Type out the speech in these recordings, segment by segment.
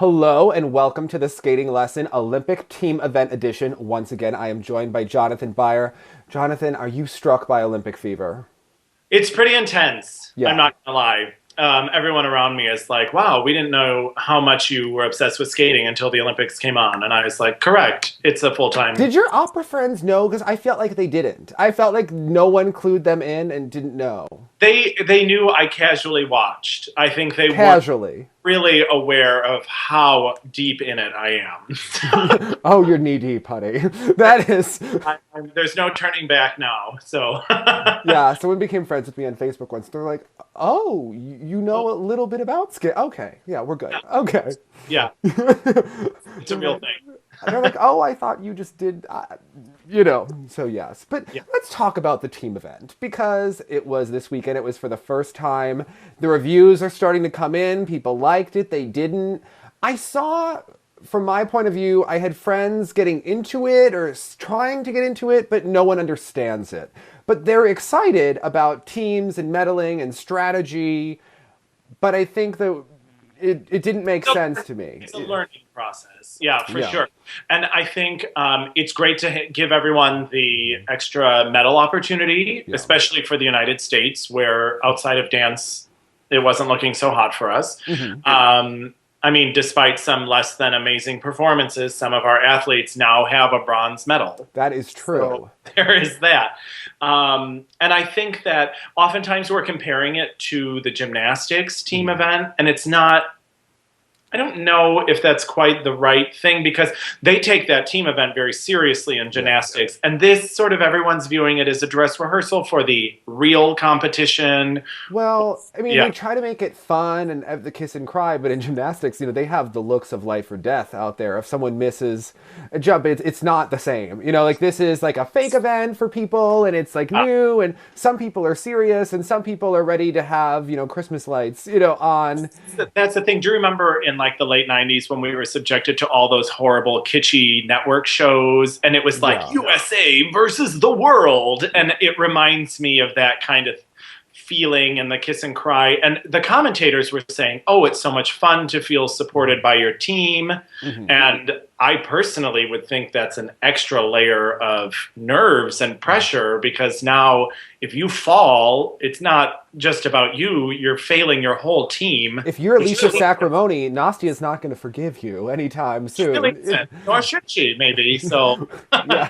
Hello and welcome to the Skating Lesson Olympic Team Event Edition. Once again, I am joined by Jonathan Beyer. Jonathan, are you struck by Olympic fever? It's pretty intense. I'm Yeah. not gonna lie. Everyone around me is like, "Wow, we didn't know how much you were obsessed with skating until the Olympics came on." And I was like, "Correct. It's a full time." Did your opera friends know? Because I felt like they didn't. I felt like no one clued them in and didn't know. They knew I casually watched. I think they weren't Casually. really aware of how deep in it I am. Oh, you're knee deep, honey. That is. There's no turning back now. So, Yeah, someone became friends with me on Facebook once. They're like, oh, you know a little bit about skate. Okay, yeah, we're good. Okay. yeah, it's a They're real like, thing. they're like, oh, I thought you just did, so yes. But Yeah. let's talk about the team event because it was this weekend. It was for the first time. The reviews are starting to come in. People liked it, they didn't. I saw, from my point of view, I had friends getting into it or trying to get into it, but no one understands it. But they're excited about teams and medaling and strategy, but I think that it didn't make sense to me. It's a learning process. Yeah, for Yeah. sure. And I think it's great to give everyone the extra medal opportunity, Yeah. especially for the United States, where outside of dance, it wasn't looking so hot for us. Mhm. I mean, despite some less than amazing performances, some of our athletes now have a bronze medal. That is So true. there is that. And I think that oftentimes we're comparing it to the gymnastics team Mhm. event, and it's not. I don't know if that's quite the right thing because they take that team event very seriously in Yeah. gymnastics. And this sort of everyone's viewing it as a dress rehearsal for the real competition. Well, I mean, Yeah. they try to make it fun and have the kiss and cry, but in gymnastics, they have the looks of life or death out there. If someone misses a jump, it's not the same. Like this is like a fake event for people, and it's like Uh, new, and some people are serious, and some people are ready to have, Christmas lights, on. that's the thing. Do you remember in like the late 90s when we were subjected to all those horrible kitschy network shows and it was like Yeah. USA versus the world? And it reminds me of that kind of feeling and the kiss and cry. And the commentators were saying, oh, it's so much fun to feel supported by your team. Mhm. And I personally would think that's an extra layer of nerves and pressure because now if you fall, it's not just about you, you're failing your whole team. If you're Which Alicia really, Sacramone, Nastia's not going to forgive you anytime really soon. isn't. Nor should she, maybe. So, Yeah.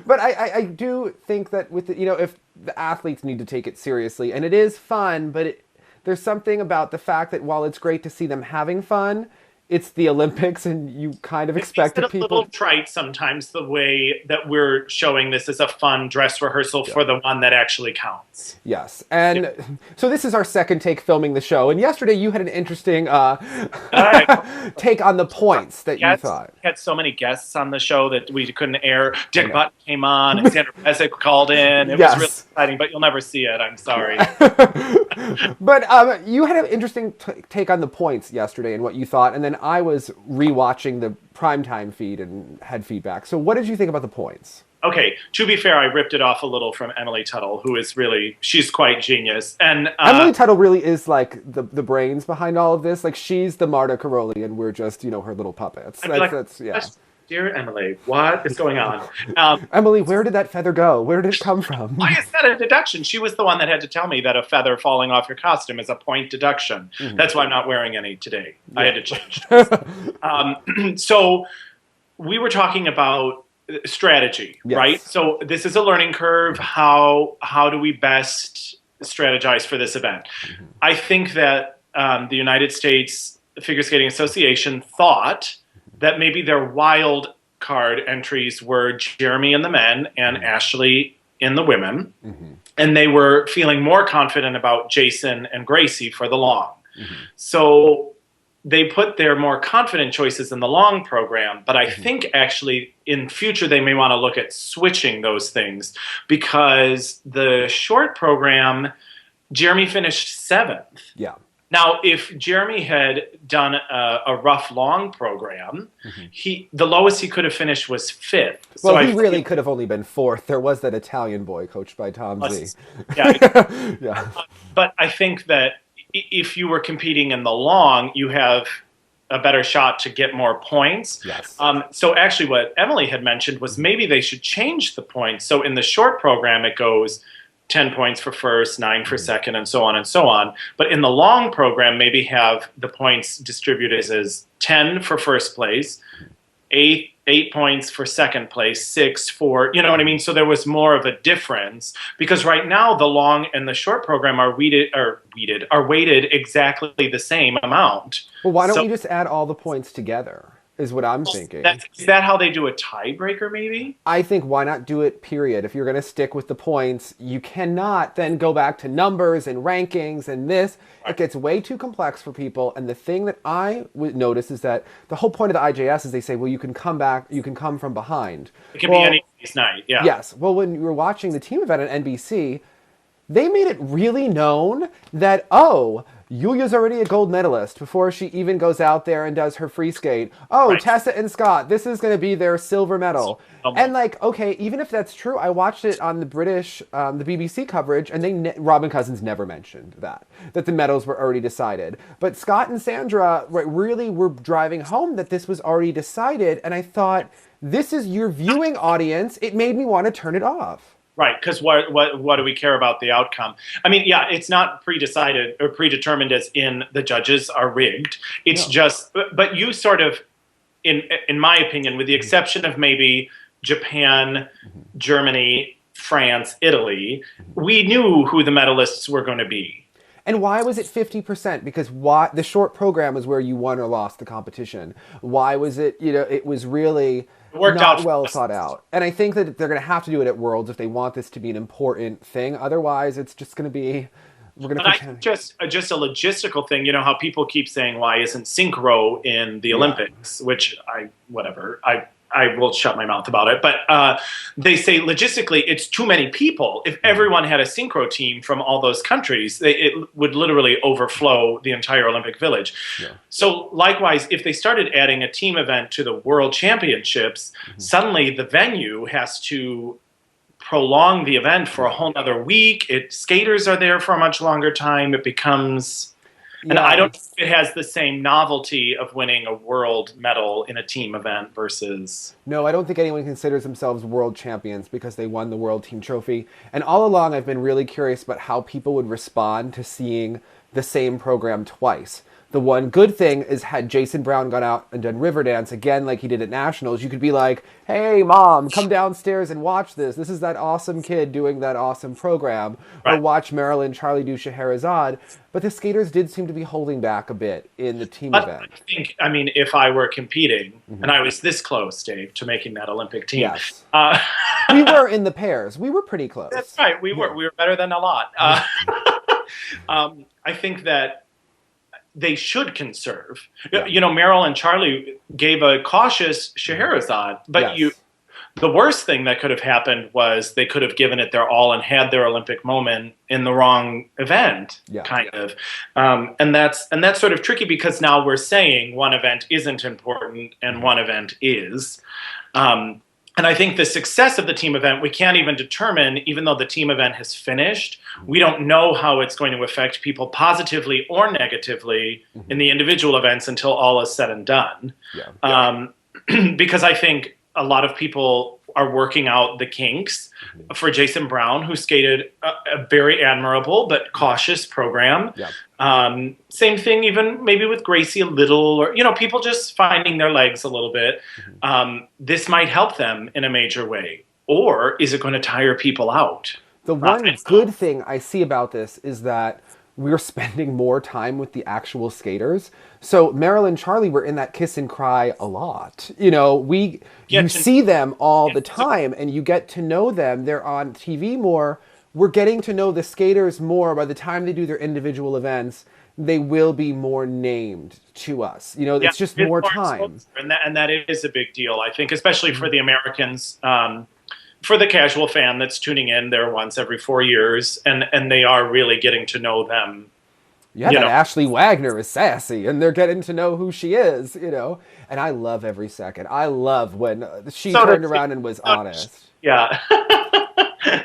But I do think that with if the athletes need to take it seriously, and it is fun, but there's something about the fact that while it's great to see them having fun, it's the Olympics, and you kind of it makes it expected a little people. trite sometimes the way that we're showing this as a fun dress rehearsal Yeah. for the one that actually counts. Yes, Yeah. and so this is our second take filming the show, and yesterday you had an interesting All right. take on the points that you Yes, thought. we had so many guests on the show that we couldn't air. I Dick know. Button came on, and Sandra Pesic called in. It was really Yes. exciting, but you'll never see it. I'm sorry. But you had an interesting take on the points yesterday and what you thought, and then I was rewatching the primetime feed and had feedback. So, what did you think about the points? Okay, to be fair, I ripped it off a little from Emily Tuttle, who is really, she's quite genius. And Emily Tuttle really is like the brains behind all of this. Like she's the Marta Caroli, and we're just her little puppets. I'd be like, That's yeah. dear Emily, what is going on? Emily, where did that feather go? Where did it come from? Why is that a deduction? She was the one that had to tell me that a feather falling off your costume is a point deduction. Mhm. That's why I'm not wearing any today. I had to change. So we were talking about strategy, Yes. right? So this is a learning curve. How do we best strategize for this event? I think that the United States Figure Skating Association thought that maybe their wild card entries were Jeremy in the men and Ashley in the women, Mhm. and they were feeling more confident about Jason and Gracie for the long. Mhm. So they put their more confident choices in the long program, but I think actually in future they may want to look at switching those things because the short program, Jeremy finished 7th. Yeah. Now, if Jeremy had done a rough long program, the lowest he could have finished was 5th. Well, So he I really could have only been fourth. There was that Italian boy coached by Tom Z. yeah, Yeah. but I think that if you were competing in the long, you have a better shot to get more points. Yes. So actually what Emily had mentioned was maybe they should change the points. So in the short program, it goes 10 points for first, 9 for second, and so on and so on. But in the long program, maybe have the points distributed as 10 for first place, 8 points for second place, 6 for, you know what I mean? So there was more of a difference, because right now the long and the short program are weighted exactly the same amount. Well, why don't we just add all the points together, is what I'm thinking. Is that how they do a tiebreaker, maybe? I think why not do it, period? If you're going to stick with the points, you cannot then go back to numbers and rankings and this. It gets way too complex for people. And the thing that I would notice is that the whole point of the IJS is they say, well, you can come back, you can come from behind. It can be any night, yeah. Yes. Well, when you were watching the team event on NBC, they made it really known that, oh, Yulia's already a gold medalist before she even goes out there and does her free skate. Oh, right. Tessa and Scott, this is going to be their silver medal. And like, okay, even if that's true, I watched it on the British, the BBC coverage, and Robin Cousins never mentioned that the medals were already decided. But Scott and Sandra really were driving home that this was already decided, and I thought, this is your viewing audience. It made me want to turn it off. Right, because what do we care about the outcome? I mean, yeah, it's not pre-decided or predetermined as in the judges are rigged. It's just, but you sort of, in my opinion, with the exception of maybe Japan, Germany, France, Italy, we knew who the medalists were going to be. And why was it 50%? Because the short program is where you won or lost the competition. Why was it, it was really not well thought out. And I think that they're going to have to do it at Worlds if they want this to be an important thing. Otherwise, it's just going to be, we're going to pretend. Just a logistical thing, how people keep saying, why isn't synchro in the Olympics? Which I will shut my mouth about it. But they say logistically, it's too many people. If everyone had a synchro team from all those countries, it would literally overflow the entire Olympic Village. Yeah. So likewise, if they started adding a team event to the World Championships, suddenly the venue has to prolong the event for a whole other week. Skaters are there for a much longer time. It becomes... And I don't think it has the same novelty of winning a world medal in a team event versus... No, I don't think anyone considers themselves world champions because they won the world team trophy. And all along, I've been really curious about how people would respond to seeing the same program twice. The one good thing is had Jason Brown gone out and done Riverdance again like he did at Nationals, you could be like, hey, Mom, come downstairs and watch this. This is that awesome kid doing that awesome program. Right. Or watch Marilyn Charlie do Scheherazade. But the skaters did seem to be holding back a bit in the team event. I mean, if I were competing, and I was this close, Dave, to making that Olympic team. Yes. We were in the pairs. We were pretty close. That's right. We were. We were better than a lot. I think that they should conserve. Yeah. Meryl and Charlie gave a cautious Scheherazade, but the worst thing that could have happened was they could have given it their all and had their Olympic moment in the wrong event, kind of. And that's sort of tricky because now we're saying one event isn't important and one event is. And I think the success of the team event, we can't even determine, even though the team event has finished, we don't know how it's going to affect people positively or negatively in the individual events until all is said and done. Because I think a lot of people are working out the kinks for Jason Brown, who skated a very admirable but cautious program. Same thing even maybe with Gracie a little, or people just finding their legs a little bit. This might help them in a major way, or is it going to tire people out? The one good thing I see about this is that we're spending more time with the actual skaters. So Meryl and Charlie were in that kiss and cry a lot. You see them all the time and you get to know them. They're on TV more. We're getting to know the skaters more. By the time they do their individual events, they will be more named to us. It's just more time. And that is a big deal, I think, especially for the Americans. For the casual fan that's tuning in, they're once every 4 years, and they are really getting to know them. Yeah, that Ashley Wagner is sassy, and they're getting to know who she is, And I love every second. I love when she turned around and was honest. Yeah.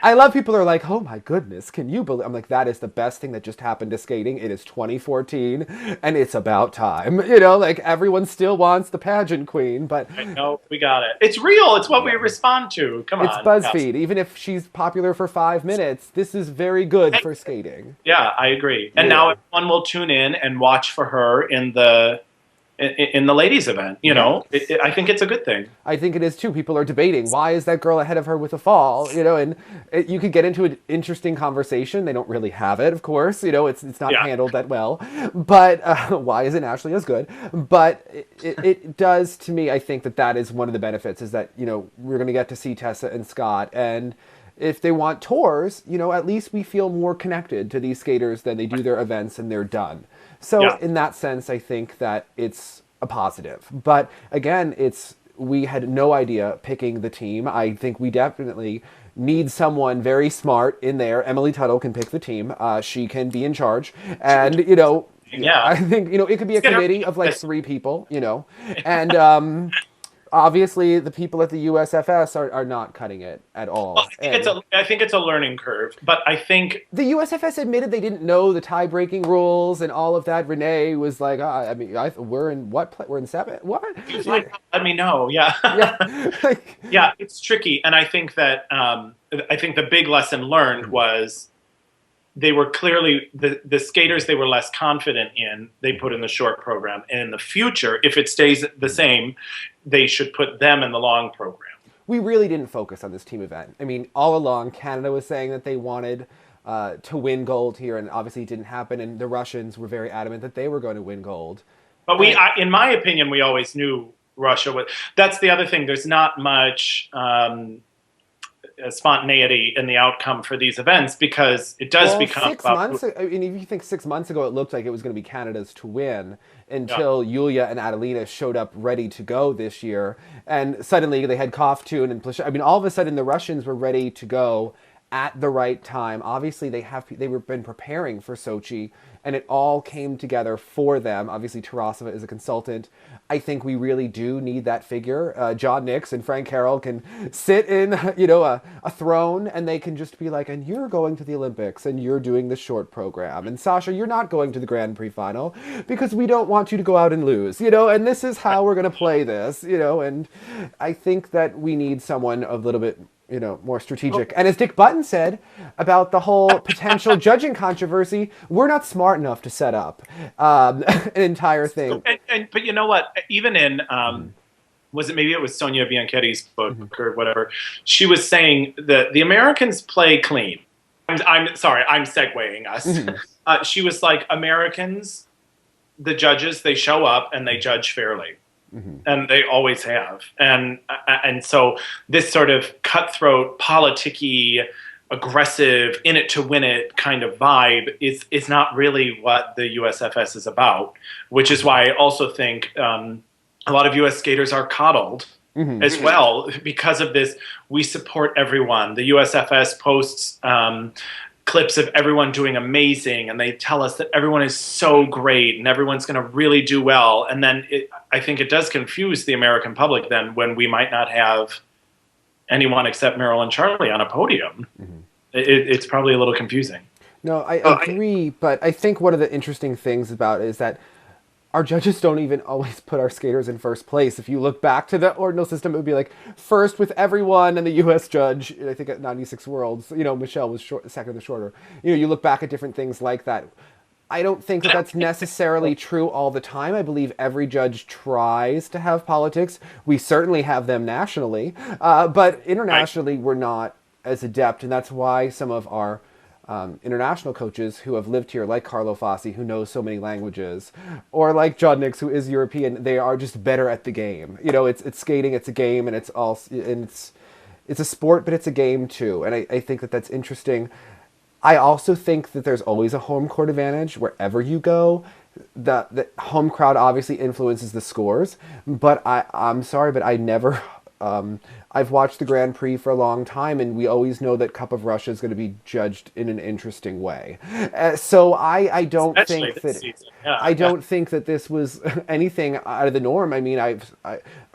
I love people are like, oh my goodness, can you believe? I'm like, that is the best thing that just happened to skating. It is 2014 and it's about time. Like everyone still wants the pageant queen, but I know, we got it. It's real. It's what we yeah, respond to. Come it's on. Yes. BuzzFeed. Even if she's popular for 5 minutes, this is very good Hey, for skating. yeah, I agree. And now Yeah. everyone will tune in and watch for her in the ladies event. Yes. I think it's a good thing. I think it is too. People are debating why is that girl ahead of her with a fall, and you could get into an interesting conversation. They don't really have it, of course. It's not Yeah. handled that well. But why isn't Ashley as good? But it does to me. I think that is one of the benefits is that we're going to get to see Tessa and Scott, and if they want tours, at least we feel more connected to these skaters than they do their events and they're done. So Yeah. in that sense, I think that it's a positive. But again, we had no idea picking the team. I think we definitely need someone very smart in there. Emily Tuttle can pick the team. She can be in charge, and Yeah. I think it could be a Get her- committee of like 3 people. And obviously the people at the USFS are not cutting it at all. Well, And I think it's a learning curve, but I think the USFS admitted they didn't know the tie-breaking rules and all of that. Renee was like, we're in what? We're in 7? What? he's like, let me know. Yeah. Yeah. Like, Yeah, it's tricky. And I think that I think the big lesson learned was they were clearly the skaters they were less confident in, they put in the short program. And in the future, if it stays the same, they should put them in the long program. we really didn't focus on this team event. I mean, all along, Canada was saying that they wanted to win gold here, and obviously it didn't happen. And the Russians were very adamant that they were going to win gold. But in my opinion, we always knew Russia would. That's the other thing. There's not much spontaneity in the outcome for these events because it does become 6 months. I mean, if you think 6 months ago, it looked like it was going to be Canada's to win until Yulia and Adelina showed up ready to go this year, and suddenly they had Kovtun and Plisha. I mean, all of a sudden the Russians were ready to go at the right time. Obviously, they were been preparing for Sochi, and it all came together for them. Obviously, Tarasova is a consultant. I think we really do need that figure. John Nix and Frank Carroll can sit in, a throne, and they can just be like, and you're going to the Olympics, and you're doing the short program. And Sasha, you're not going to the Grand Prix final because we don't want you to go out and lose, and this is how we're going to play this, and I think that we need someone a little bit more strategic. And as Dick Button said about the whole potential judging controversy, we're not smart enough to set up an entire thing. But you know what? Even in maybe it was Sonia Bianchetti's book or whatever. She was saying that the Americans play clean. I'm sorry, I'm segueing us. She was like, Americans, the judges, they show up and they judge fairly. And they always have. And so this sort of cutthroat, politicky, aggressive, in it to win it kind of vibe is not really what the USFS is about, which is why I also think a lot of US skaters are coddled as well because of this. We support everyone. The USFS posts clips of everyone doing amazing, and they tell us that everyone is so great and everyone's going to really do well. And then I think it does confuse the American public then when we might not have anyone except Meryl and Charlie on a podium. It's probably a little confusing. No, I agree, but I think one of the interesting things about it is that our judges don't even always put our skaters in first place. If you look back to the ordinal system, it would be like first with everyone, and the U.S. judge, I think at 96 Worlds, Michelle was second or the shorter. You look back at different things like that. I don't think that that's necessarily true all the time. I believe every judge tries to have politics. We certainly have them nationally, but internationally we're not as adept, and that's why some of our international coaches who have lived here, like Carlo Fassi, who knows so many languages, or like John Nix, who is European, they are just better at the game. It's skating, it's a game, and it's a sport, but it's a game too. And I think that that's interesting. I also think that there's always a home court advantage wherever you go. The home crowd obviously influences the scores, but I'm sorry, but I never. I've watched the Grand Prix for a long time, and we always know that Cup of Russia is going to be judged in an interesting way. So I don't think that I don't think that this was anything out of the norm. I mean,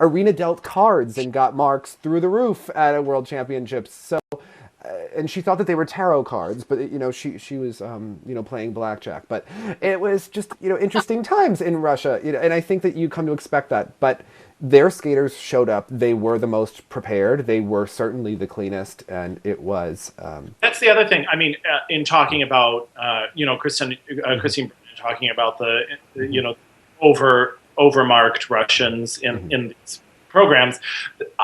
Arena dealt cards and got marks through the roof at a World Championships. So and she thought that they were tarot cards, but she was playing blackjack. But it was just interesting times in Russia, and I think that you come to expect that. But their skaters showed up. They were the most prepared. They were certainly the cleanest, and it was. That's the other thing. I mean, in talking about Christine talking about the overmarked Russians in these programs,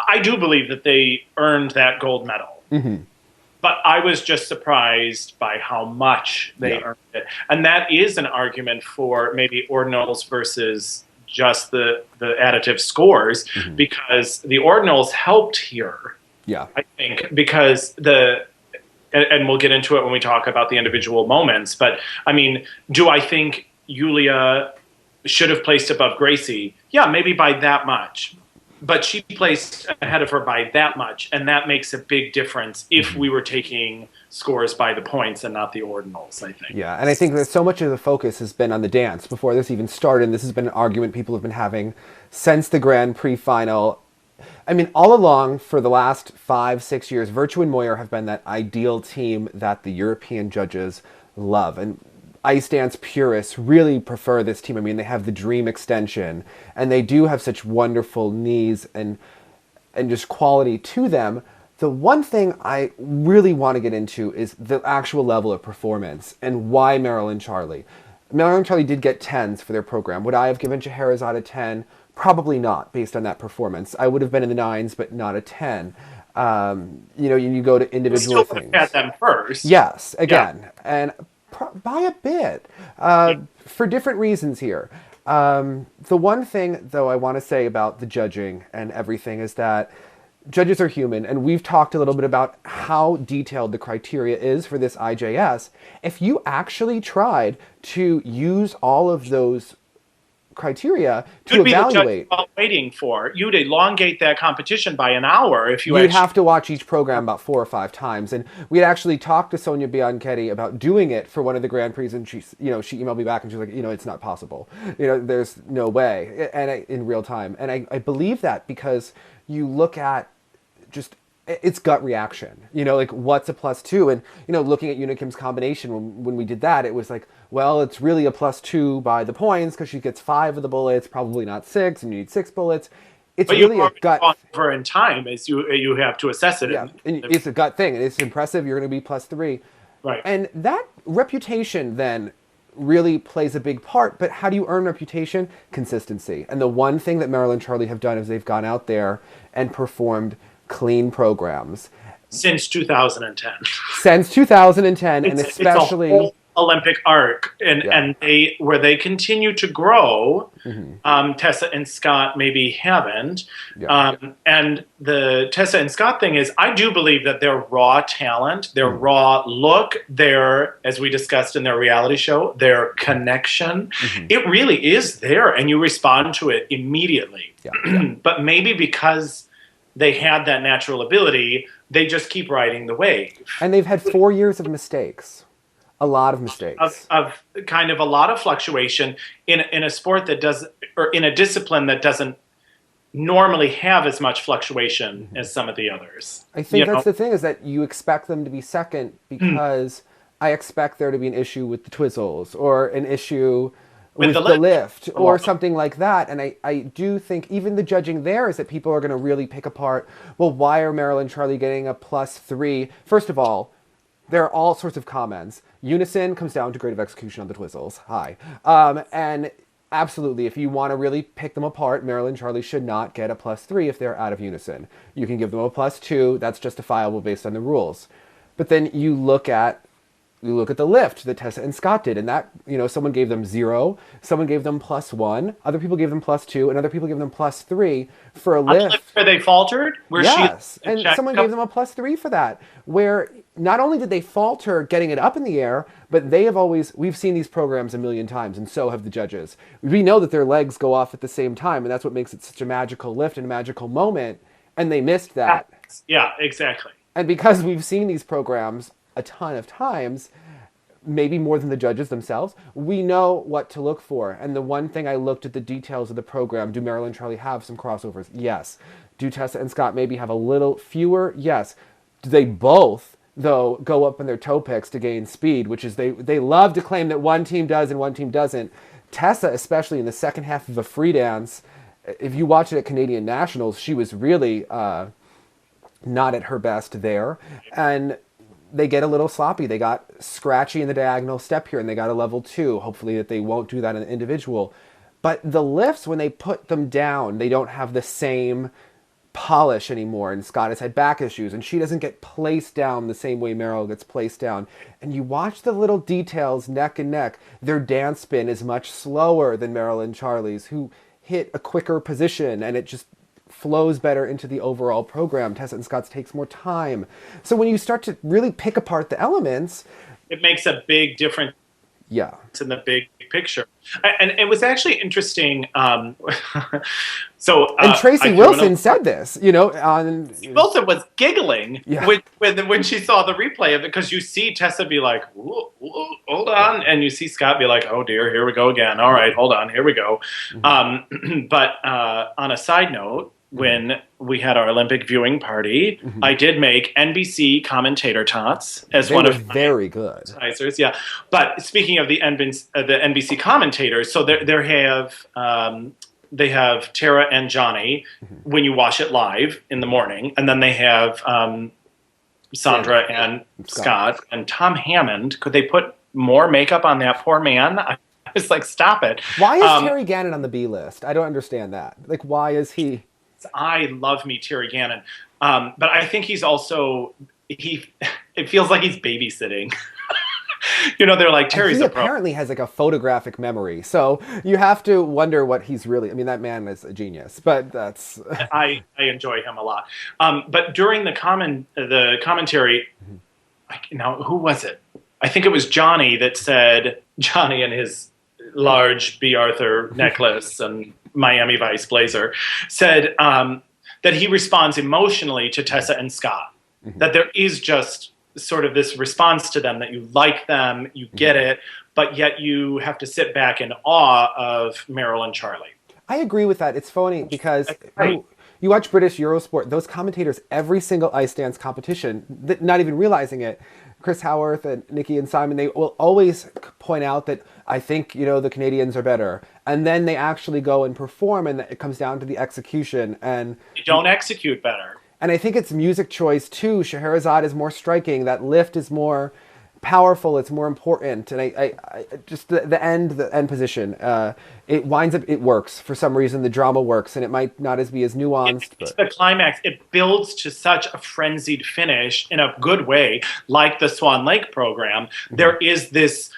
I do believe that they earned that gold medal. Mm-hmm. But I was just surprised by how much they earned it. And that is an argument for maybe ordinals versus just the additive scores, because the ordinals helped here. Yeah. I think, because and we'll get into it when we talk about the individual moments, but I mean, do I think Yulia should have placed above Gracie? Yeah, maybe by that much. But she placed ahead of her by that much, and that makes a big difference if we were taking scores by the points and not the ordinals, I think. Yeah, and I think that so much of the focus has been on the dance before this even started, and this has been an argument people have been having since the Grand Prix final. I mean, all along for the last 5-6 years, Virtue and Moyer have been that ideal team that the European judges love. And ice dance purists really prefer this team. I mean, they have the dream extension, and they do have such wonderful knees and just quality to them. The one thing I really want to get into is the actual level of performance and why Meryl and Charlie. Meryl and Charlie did get 10s for their program. Would I have given Scheherazade a 10? Probably not, based on that performance. I would have been in the 9s, but not a 10. You go to individual things. Still had them first. Yes, again, and by a bit, for different reasons here. The one thing, though, I want to say about the judging and everything is that judges are human, and we've talked a little bit about how detailed the criteria is for this IJS. If you actually tried to use all of those criteria to evaluate, waiting for you'd elongate that competition by an hour if you. You'd have to watch each program about 4 or 5 times, and we had actually talked to Sonia Bianchetti about doing it for one of the Grand Prix, and she emailed me back and she was like, it's not possible. There's no way, and in real time, and I believe that because you look at just it's gut reaction, like what's a +2, and looking at Unikim's combination when we did that, it was like, well, it's really a +2 by the points because she gets 5 of the bullets, probably not 6, and you need 6 bullets. It's but really a gut over in time as you have to assess it. Yeah, and it's a gut thing, and it's impressive. You're going to be +3, right? And that reputation then really plays a big part. But how do you earn reputation? Consistency. And the one thing that Meryl and Charlie have done is they've gone out there and performed clean programs since 2010. Since 2010, and especially it's a whole Olympic arc, and they continue to grow. Tessa and Scott maybe haven't, and the Tessa and Scott thing is, I do believe that their raw talent, their raw look, their, as we discussed in their reality show, their connection, it really is there, and you respond to it immediately. But maybe because they had that natural ability, they just keep riding the wave. And they've had 4 years of mistakes. A lot of mistakes. Of kind of a lot of fluctuation in a sport that does, or in a discipline that doesn't normally have as much fluctuation as some of the others. I think that's the thing, is that you expect them to be second because I expect there to be an issue with the twizzles or an issue with the lift or something like that. And I do think even the judging there is that people are going to really pick apart, well, why are Meryl and Charlie getting a +3? First of all, there are all sorts of comments. Unison comes down to grade of execution on the twizzles. Hi. And absolutely, if you want to really pick them apart, Meryl and Charlie should not get a +3 if they're out of unison. You can give them a +2. That's justifiable based on the rules. But then you look at the lift that Tessa and Scott did, and that, someone gave them 0, someone gave them +1, other people gave them +2, and other people gave them +3 for a lift. Where they faltered? Yes, and someone gave them a +3 for that, where not only did they falter getting it up in the air, but we've seen these programs a million times, and so have the judges. We know that their legs go off at the same time, and that's what makes it such a magical lift and a magical moment, and they missed that. Yeah, exactly. And because we've seen these programs a ton of times, maybe more than the judges themselves, we know what to look for. And the one thing I looked at the details of the program, do Meryl and Charlie have some crossovers? Yes. Do Tessa and Scott maybe have a little fewer? Yes. Do they both though, go up in their toe picks to gain speed, which is they love to claim that one team does and one team doesn't. Tessa, especially in the second half of a free dance, if you watch it at Canadian Nationals, she was really not at her best there. And they get a little sloppy. They got scratchy in the diagonal step here, and they got a level 2. Hopefully that they won't do that in the individual. But the lifts, when they put them down, they don't have the same polish anymore. And Scott has had back issues, and she doesn't get placed down the same way Meryl gets placed down. And you watch the little details neck and neck. Their dance spin is much slower than Meryl and Charlie's, who hit a quicker position, and it just flows better into the overall program. Tessa and Scott's takes more time. So when you start to really pick apart the elements, it makes a big difference. Yeah. In the big picture. And it was actually interesting. And Tracy Wilson said this, Wilson was giggling Yeah. when she saw the replay of it, because you see Tessa be like, "Ooh, hold on," and you see Scott be like, "Oh dear, here we go again. All right, hold on, here we go." But on a side note, when we had our Olympic viewing party, I did make NBC commentator tots as one of very good. Appetizers, yeah. But speaking of the NBC commentators, so they have Tara and Johnny when you watch it live in the morning, and then they have Sandra and Scott and Tom Hammond. Could they put more makeup on that poor man? I was like, stop it. Why is Terry Gannon on the B list? I don't understand that. Like, why is he? I love me Terry Gannon, but I think he's also it feels like he's babysitting. They're like, Terry's a pro. He apparently has like a photographic memory, so you have to wonder what he's really. I mean, that man is a genius, but that's. I enjoy him a lot. But during the commentary, now who was it? I think it was Johnny that said, Johnny and his large B. Arthur necklace and Miami Vice blazer, said that he responds emotionally to Tessa and Scott. That there is just sort of this response to them, that you like them, you get it, but yet you have to sit back in awe of Meryl and Charlie. I agree with that. It's funny because you watch British Eurosport, those commentators, every single ice dance competition, not even realizing it, Chris Howarth and Nikki and Simon, they will always point out that I think, the Canadians are better. And then they actually go and perform, and it comes down to the execution. And you don't execute better. And I think it's music choice too. Scheherazade is more striking. That lift is more powerful. It's more important. And I just the end position. It winds up. It works for some reason. The drama works, and it might not be as nuanced. It's the climax. It builds to such a frenzied finish in a good way, like the Swan Lake program. There is this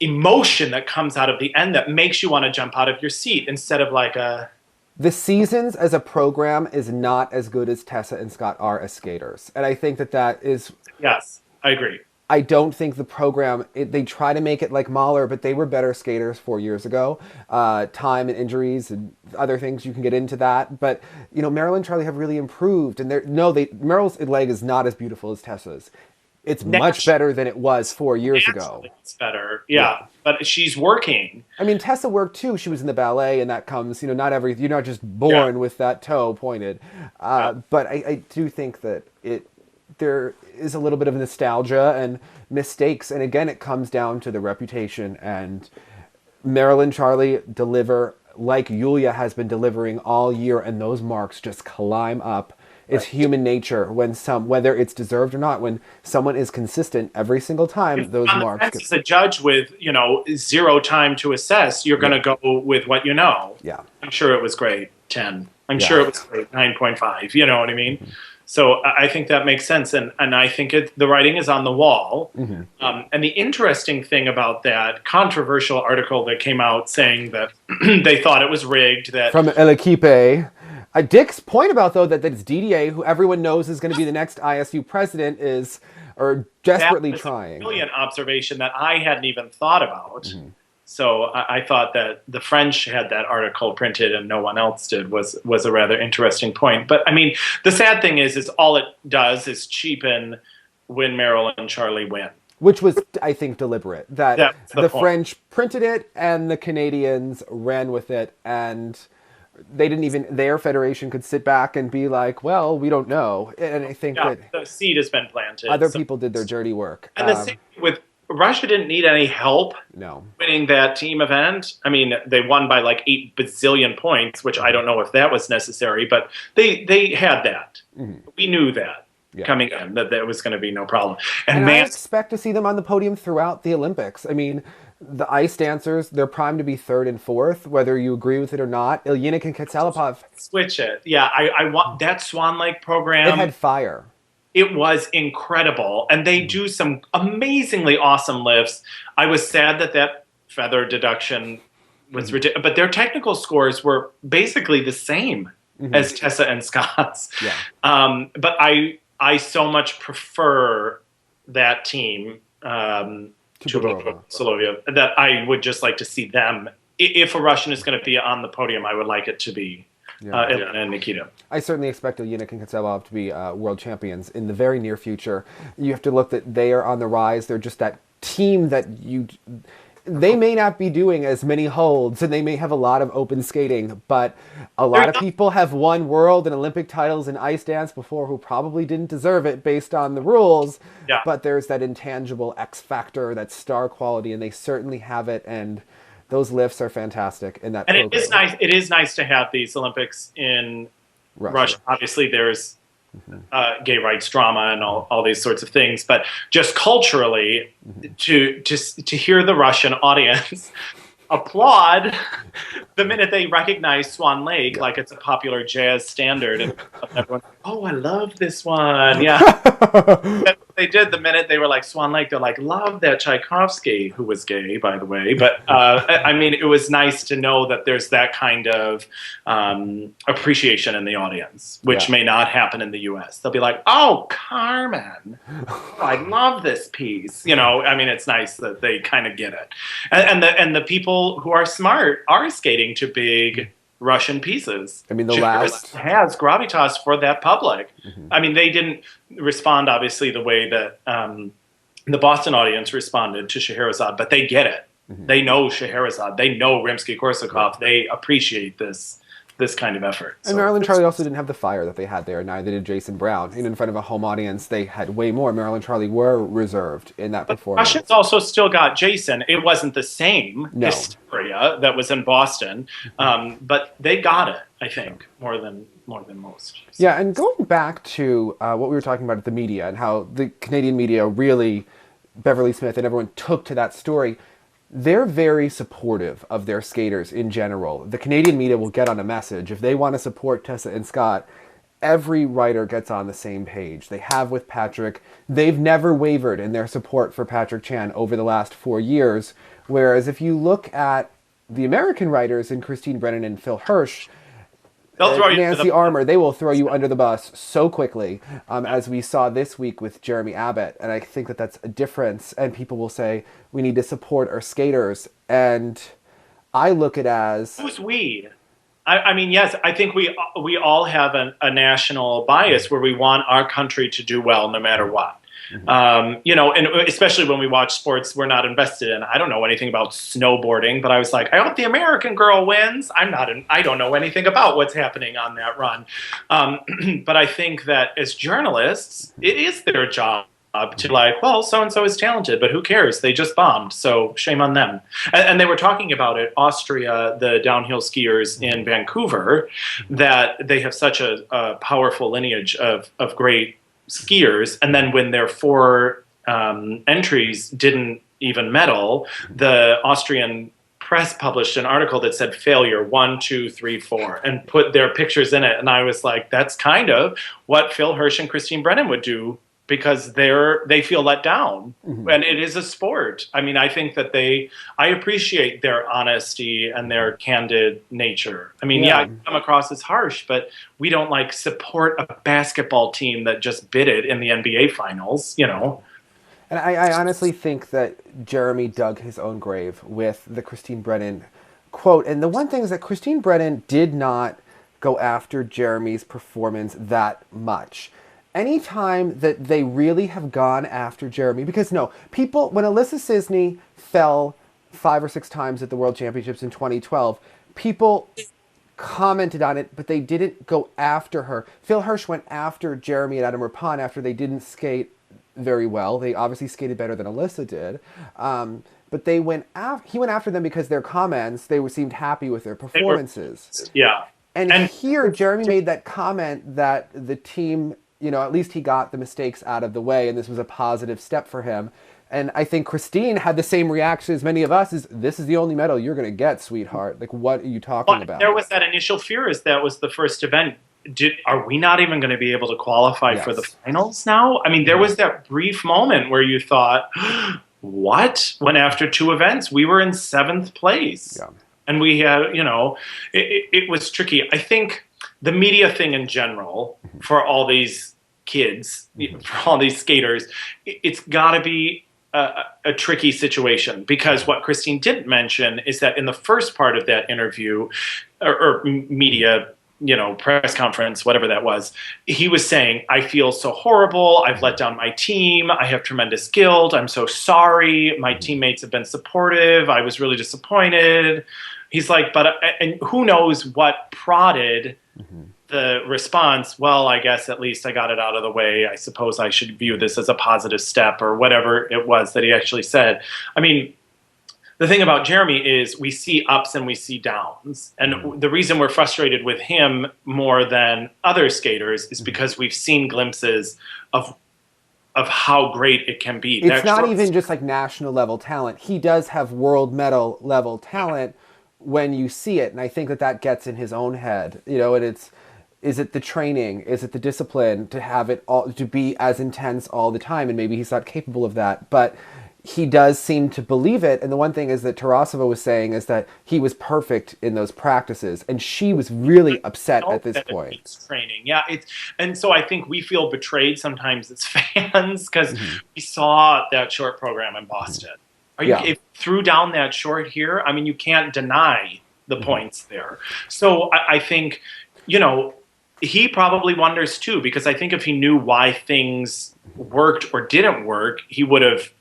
emotion that comes out of the end that makes you want to jump out of your seat instead of like a. The seasons as a program is not as good as Tessa and Scott are as skaters. And I think that is... Yes, I agree. I don't think the program... they try to make it like Mahler, but they were better skaters 4 years ago. Time and injuries and other things, you can get into that. But, Meryl and Charlie have really improved. And Meryl's leg is not as beautiful as Tessa's. It's much better than it was 4 years ago. It's better, yeah. But she's working. I mean, Tessa worked too. She was in the ballet, and that comes, you're not just born with that toe pointed. But I do think that there is a little bit of nostalgia and mistakes. And again, it comes down to the reputation. And Meryl and Charlie deliver like Yulia has been delivering all year, and those marks just climb up. It's human nature whether it's deserved or not, when someone is consistent every single time, those marks. As a judge with, 0 time to assess, you're going to go with what you know. Yeah. I'm sure it was great 10. I'm sure it was great 9.5. You know what I mean? So I think that makes sense. And I think the writing is on the wall. And the interesting thing about that controversial article that came out saying that they thought it was rigged. That from El Equipe. Dick's point about, though, that it's Didier, who everyone knows is going to be the next ISU president, is desperately trying. That was a brilliant observation that I hadn't even thought about. So I thought that the French had that article printed and no one else did was a rather interesting point. But, I mean, the sad thing is all it does is cheapen when Meryl and Charlie win. Which was, I think, deliberate. That the French printed it and the Canadians ran with it, and they didn't even, their federation could sit back and be like, well, we don't know. And I think Yeah, that the seed has been planted. other So, people did their dirty work. and the same with Russia didn't need any help No. winning that team event. I mean, they won by like 8 bazillion points, which I don't know if that was necessary, but they had that. We knew that coming in that there was going to be no problem. And I man, expect to see them on the podium throughout the Olympics. I mean, the ice dancers, they're primed to be third and fourth, whether you agree with it or not. Ilyinic and Katsalapov, switch it. Yeah, I want that Swan Lake it program. had fire. It was incredible, and they do some amazingly awesome lifts. I was sad that that feather deduction was ridiculous, but their technical scores were basically the same as Tessa and Scott's. Yeah. But I so much prefer that team to Soloviev that I would just like to see them. If a Russian is going to be on the podium, I would like it to be Elena and Nikita. I certainly expect Ilyinic and Katsalapov to be world champions in the very near future. You have to look that they are on the rise. They're just that team that they may not be doing as many holds and they may have a lot of open skating, but a lot of people have won world and Olympic titles in ice dance before who probably didn't deserve it based on the rules. Yeah. But there's that intangible X factor, that star quality, and they certainly have it. And those lifts are fantastic in that program. It is nice. It is nice to have these Olympics in Russia. Obviously, there's gay rights drama and all these sorts of things, but just culturally, to hear the Russian audience applaud the minute they recognize Swan Lake like it's a popular jazz standard, and everyone, oh, I love this one. Yeah. They did the minute they were like Swan Lake. They're like, love that Tchaikovsky, who was gay, by the way. But I mean, it was nice to know that there's that kind of appreciation in the audience, which may not happen in the U.S. They'll be like, oh, Carmen, oh, I love this piece. You know, I mean, it's nice that they kind of get it, and the people who are smart are skating to big Russian pieces. I mean, the last has gravitas for that public. I mean, they didn't respond obviously the way that the Boston audience responded to Scheherazade, but they get it. They know Scheherazade. They know Rimsky-Korsakov. They appreciate this kind of effort. And Marilyn Charlie also didn't have the fire that they had there. Neither did Jason Brown. And in front of a home audience, they had way more. Marilyn Charlie were reserved in that performance. Russians also still got Jason. It wasn't the same hysteria that was in Boston, but they got it, I think, more than most. So. Yeah, and going back to what we were talking about at the media and how the Canadian media really, Beverly Smith and everyone took to that story, they're very supportive of their skaters in general. The Canadian media will get on a message. If they want to support Tessa and Scott, every writer gets on the same page. They have with Patrick. They've never wavered in their support for Patrick Chan over the last 4 years. Whereas if you look at the American writers in Christine Brennan and Phil Hirsch, Nancy Armour, they will throw you under the bus so quickly, as we saw this week with Jeremy Abbott. And I think that that's a difference. And people will say, we need to support our skaters. And I look at it as... Who's we? I mean, yes, I think we all have a national bias where we want our country to do well no matter what. You know, and especially when we watch sports we're not invested in. I don't know anything about snowboarding, but I was like, I hope the American girl wins. I don't know anything about what's happening on that run. But I think that as journalists, it is their job to like, well, so-and-so is talented, but who cares? They just bombed, so shame on them. And they were talking about it, Austria, the downhill skiers in Vancouver, that they have such a powerful lineage of great skiers, and then when their 4 entries didn't even medal, the Austrian press published an article that said failure 1, 2, 3, 4 and put their pictures in it. And I was like, that's kind of what Phil Hirsch and Christine Brennan would do, because they feel let down. And it is a sport. I mean, I think that I appreciate their honesty and their candid nature. I mean, I come across as harsh, but we don't like support a basketball team that just bid it in the NBA finals, you know? And I honestly think that Jeremy dug his own grave with the Christine Brennan quote. And the one thing is that Christine Brennan did not go after Jeremy's performance that much. Anytime that they really have gone after Jeremy, because people, when Alyssa Cisney fell 5 or 6 times at the World Championships in 2012, people commented on it, but they didn't go after her. Phil Hirsch went after Jeremy and Adam Rapon after they didn't skate very well. They obviously skated better than Alyssa did. But he went after them because their comments, seemed happy with their performances. Yeah. And here, Jeremy made that comment that the team, at least he got the mistakes out of the way, and this was a positive step for him. And I think Christine had the same reaction as many of us, is this is the only medal you're going to get, sweetheart. Like, what are you talking about? There was that initial fear as that was the first event. Are we not even going to be able to qualify for the finals now? I mean, there was that brief moment where you thought, what? When after 2 events, we were in 7th place. Yeah. And we had, it was tricky. I think the media thing in general, for all these kids, for all these skaters, it's got to be a tricky situation, because what Christine didn't mention is that in the first part of that interview or media, press conference, whatever that was, he was saying, I feel so horrible. I've let down my team. I have tremendous guilt. I'm so sorry. My teammates have been supportive. I was really disappointed. He's like, and who knows what prodded the response, well, I guess at least I got it out of the way. I suppose I should view this as a positive step, or whatever it was that he actually said. I mean, the thing about Jeremy is we see ups and we see downs. And the reason we're frustrated with him more than other skaters is because we've seen glimpses of how great it can be. It's not even just like national level talent. He does have world medal level talent when you see it. And I think that gets in his own head, and is it the training? Is it the discipline to have it all, to be as intense all the time? And maybe he's not capable of that, but he does seem to believe it. And the one thing is that Tarasova was saying is that he was perfect in those practices, and she was really upset at this point. It's training, yeah. And so I think we feel betrayed sometimes as fans because we saw that short program in Boston. If threw down that short here, I mean, you can't deny the points there. So I think, he probably wonders too, because I think if he knew why things worked or didn't work, he would have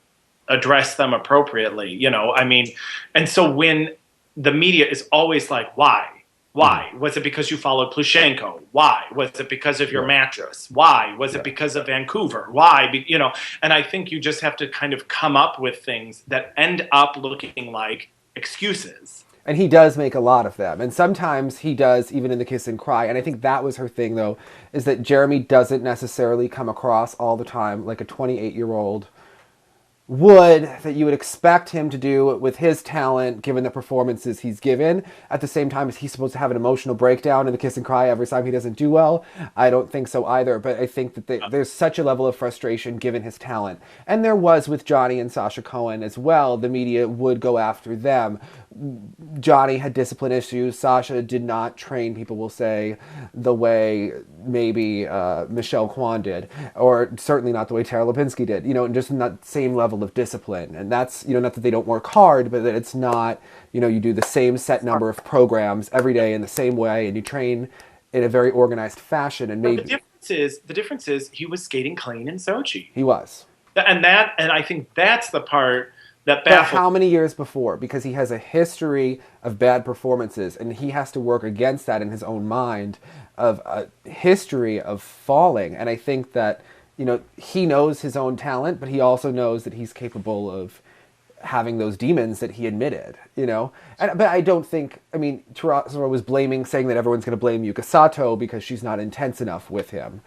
addressed them appropriately, I mean, and so when the media is always like, why? Was it because you followed Plushenko? Why? Was it because of your mattress? Why? Was it because of Vancouver? Why? And I think you just have to kind of come up with things that end up looking like excuses. And he does make a lot of them. And sometimes he does, even in the Kiss and Cry. And I think that was her thing, though, is that Jeremy doesn't necessarily come across all the time like a 28-year-old would, that you would expect him to do with his talent, given the performances he's given. At the same time, is he supposed to have an emotional breakdown in the Kiss and Cry every time he doesn't do well? I don't think so either, but I think that there's such a level of frustration given his talent. And there was with Johnny and Sasha Cohen as well. The media would go after them. Johnny had discipline issues. Sasha did not train, people will say, the way maybe Michelle Kwan did, or certainly not the way Tara Lipinski did, just in that same level of discipline. And that's, not that they don't work hard, but that it's not, you do the same set number of programs every day in the same way, and you train in a very organized fashion. And maybe the difference is he was skating clean in Sochi. He was. And I think that's the part that baffles. But how many years before? Because he has a history of bad performances, and he has to work against that in his own mind, of a history of falling. And I think that, he knows his own talent, but he also knows that he's capable of having those demons that he admitted, But I don't think, Tarasova was saying that everyone's going to blame Yuka Sato because she's not intense enough with him.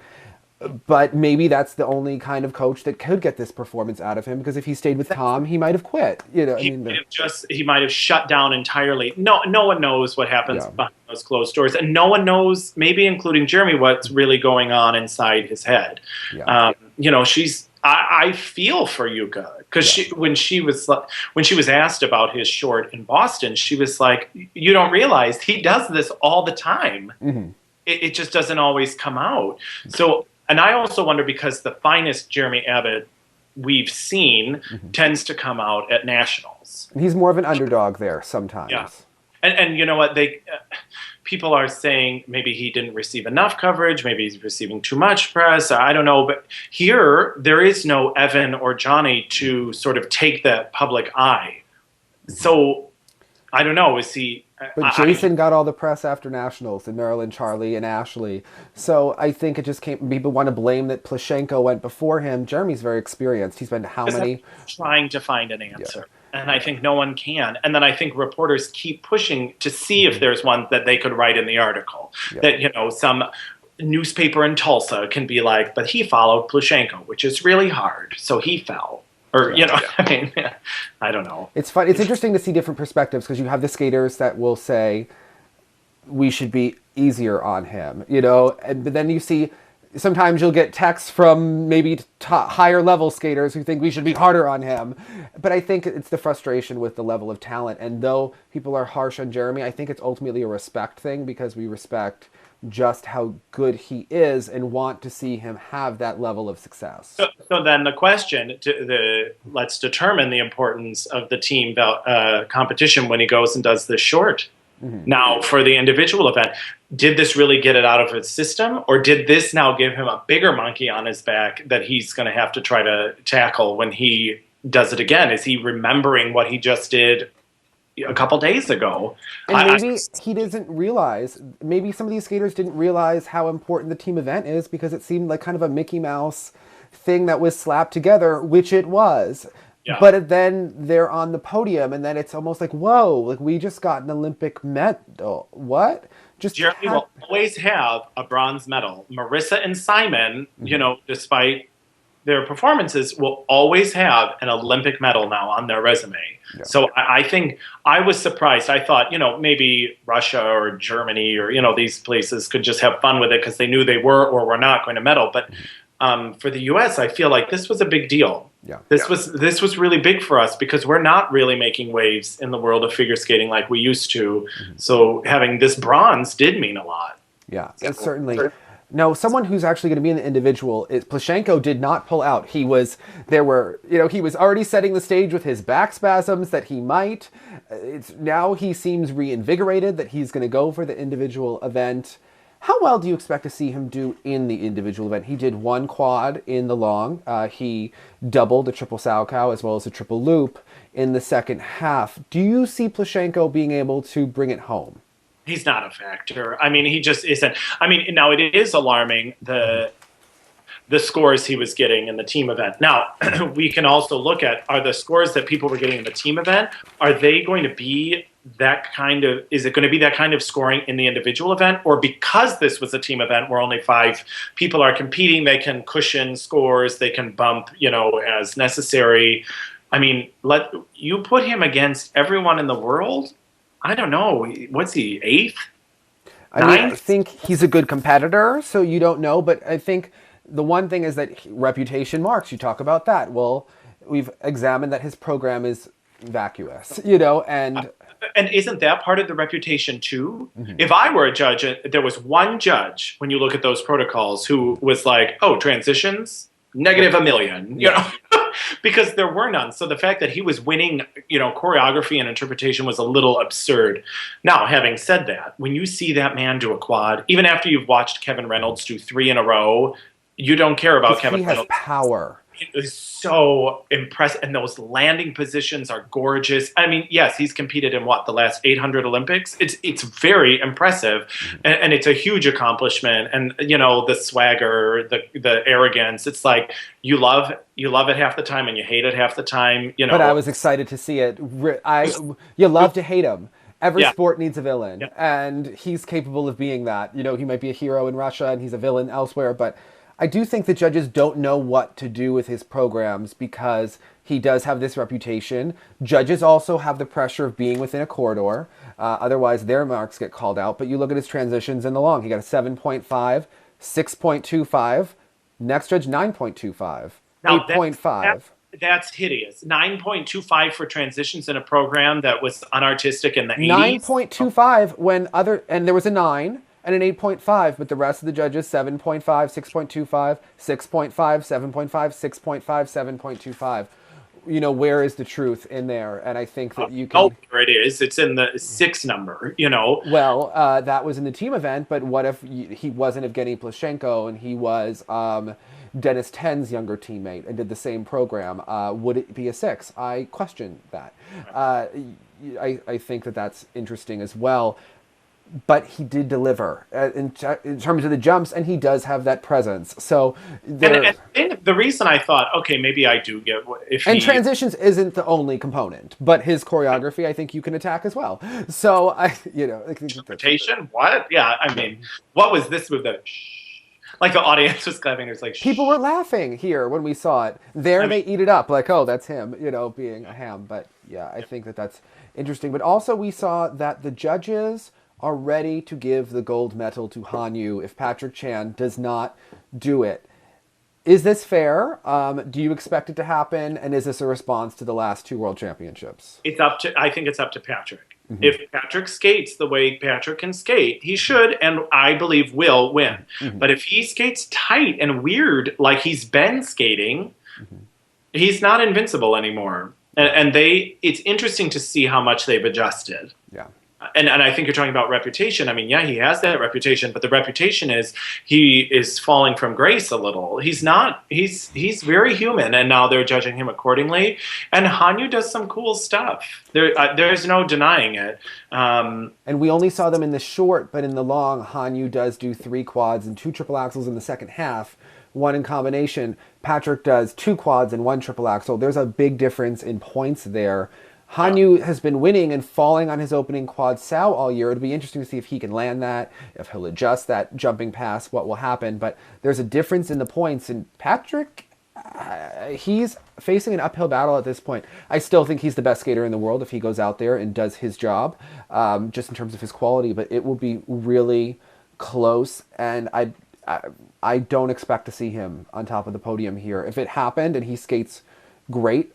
But maybe that's the only kind of coach that could get this performance out of him, because if he stayed with Tom, he might have quit. He might have shut down entirely. No one knows what happens behind those closed doors, and no one knows, maybe including Jeremy, what's really going on inside his head. Yeah. I feel for Yuka, because when she was asked about his short in Boston, she was like, "You don't realize he does this all the time. Mm-hmm. It just doesn't always come out." So. And I also wonder, because the finest Jeremy Abbott we've seen tends to come out at nationals. He's more of an underdog there sometimes. Yeah. And you know what? People are saying maybe he didn't receive enough coverage, maybe he's receiving too much press, I don't know. But here, there is no Evan or Johnny to sort of take the public eye. So, I don't know, is he But Jason got all the press after nationals, and Marilyn, Charlie, and Ashley. So I think it just came. People want to blame that Plushenko went before him. Jeremy's very experienced. He's been to how many? Trying to find an Yeah. answer. And I think no one can. And then I think reporters keep pushing to see if there's one that they could write in the article. Yeah. That, you know, some newspaper in Tulsa can be like, but he followed Plushenko, which is really hard. So he fell. Or, you know, I mean, I don't know. It's fun. It's interesting to see different perspectives because you have the skaters that will say we should be easier on him, you know, but then you see sometimes you'll get texts from maybe higher level skaters who think we should be harder on him. But I think it's the frustration with the level of talent. And though people are harsh on Jeremy, I think it's ultimately a respect thing because we respect just how good he is and want to see him have that level of success. So then the question, let's determine the importance of the team competition when he goes and does this short. Mm-hmm. Now, for the individual event, did this really get it out of his system, or did this now give him a bigger monkey on his back that he's going to have to try to tackle when he does it again? Is he remembering what he just did a couple days ago? And maybe he doesn't realize, maybe some of these skaters didn't realize how important the team event is because it seemed like kind of a Mickey Mouse thing that was slapped together, which it was. Yeah. But then they're on the podium, and then it's almost like, whoa, like we just got an Olympic medal. What? Jeremy will always have a bronze medal. Marissa and Simon, you know, despite their performances, will always have an Olympic medal now on their resume. Yeah. So I think I was surprised. I thought, you know, maybe Russia or Germany or, you know, these places could just have fun with it because they knew they were or were not going to medal. But for the U.S., I feel like this was a big deal. Yeah. This was really big for us because we're not really making waves in the world of figure skating like we used to. Mm-hmm. So having this bronze did mean a lot. Yeah, certainly. No, someone who's actually going to be in the individual is Plushenko did not pull out. He was already setting the stage with his back spasms that he might. Now he seems reinvigorated that he's going to go for the individual event. How well do you expect to see him do in the individual event? He did one quad in the long. He doubled the triple Salchow as well as a triple loop in the second half. Do you see Plushenko being able to bring it home? He's not a factor. I mean, he just isn't. I mean, now it is alarming, the scores he was getting in the team event. Now, we can also look at, are the scores that people were getting in the team event, are they going to be that kind of, is it going to be that kind of scoring in the individual event? Or because this was a team event where only 5 people are competing, they can cushion scores, they can bump, you know, as necessary. I mean, you put him against everyone in the world, I don't know, what's he, 8th? I think he's a good competitor, so you don't know, but I think the one thing is that reputation marks, you talk about that. Well, we've examined that his program is vacuous, you know, and isn't that part of the reputation too? Mm-hmm. If I were a judge, there was one judge when you look at those protocols who was like, oh, transitions, -1 million, you know, because there were none. So the fact that he was winning, you know, choreography and interpretation was a little absurd. Now, having said that, when you see that man do a quad, even after you've watched Kevin Reynolds do 3 in a row, you don't care about Kevin Reynolds. He has power. It is so impressive, and those landing positions are gorgeous. I mean, yes, he's competed in the last 800 Olympics. It's very impressive, and it's a huge accomplishment. And you know, the swagger, the arrogance. It's like you love it half the time, and you hate it half the time. You know. But I was excited to see it. You love to hate him. Every sport needs a villain, and he's capable of being that. You know, he might be a hero in Russia, and he's a villain elsewhere, but I do think the judges don't know what to do with his programs because he does have this reputation. Judges also have the pressure of being within a corridor. Otherwise, their marks get called out. But you look at his transitions in the long. He got a 7.5, 6.25. Next judge, 9.25, 8.5. That's hideous. 9.25 for transitions in a program that was unartistic in the 80s. 9.25 and there was a 9. And an 8.5, but the rest of the judges, 7.5, 6.25, 6.5, 7.5, 6.5, 7.25. where is the truth in there? And I think that you Oh, can. here it is. It's in the 6 number. Well, that was in the team event, but what if he wasn't Evgeny Plushenko and he was Dennis Ten's younger teammate and did the same program? Would it be a 6? I question that. I think that that's interesting as well. But he did deliver in terms of the jumps, and he does have that presence. So And the reason I thought, okay, maybe I do get if and he transitions isn't the only component, but his choreography, I think you can attack as well. So I think interpretation. What? Yeah, I mean, what was this with the? Like the audience was clapping. It's like people were laughing here when we saw it. There they eat it up like, oh, that's him, being a ham. But yeah, I think that that's interesting. But also we saw that the judges are ready to give the gold medal to Hanyu if Patrick Chan does not do it. Is this fair? Do you expect it to happen? And is this a response to the last 2 World Championships? I think it's up to Patrick. Mm-hmm. If Patrick skates the way Patrick can skate, he should, and I believe will win. Mm-hmm. But if he skates tight and weird like he's been skating, he's not invincible anymore. And it's interesting to see how much they've adjusted. Yeah. And I think you're talking about reputation. I mean, yeah, he has that reputation, but the reputation is he is falling from grace a little. He's not. He's very human, and now they're judging him accordingly. And Hanyu does some cool stuff. There's no denying it. And we only saw them in the short, but in the long, Hanyu does do 3 quads and 2 triple axels in the second half. 1 in combination. Patrick does 2 quads and 1 triple axel. There's a big difference in points there. Hanyu has been winning and falling on his opening quad sow all year. It'll be interesting to see if he can land that, if he'll adjust that jumping pass, what will happen. But there's a difference in the points. And Patrick, he's facing an uphill battle at this point. I still think he's the best skater in the world if he goes out there and does his job, just in terms of his quality. But it will be really close. And I don't expect to see him on top of the podium here. If it happened and he skates great,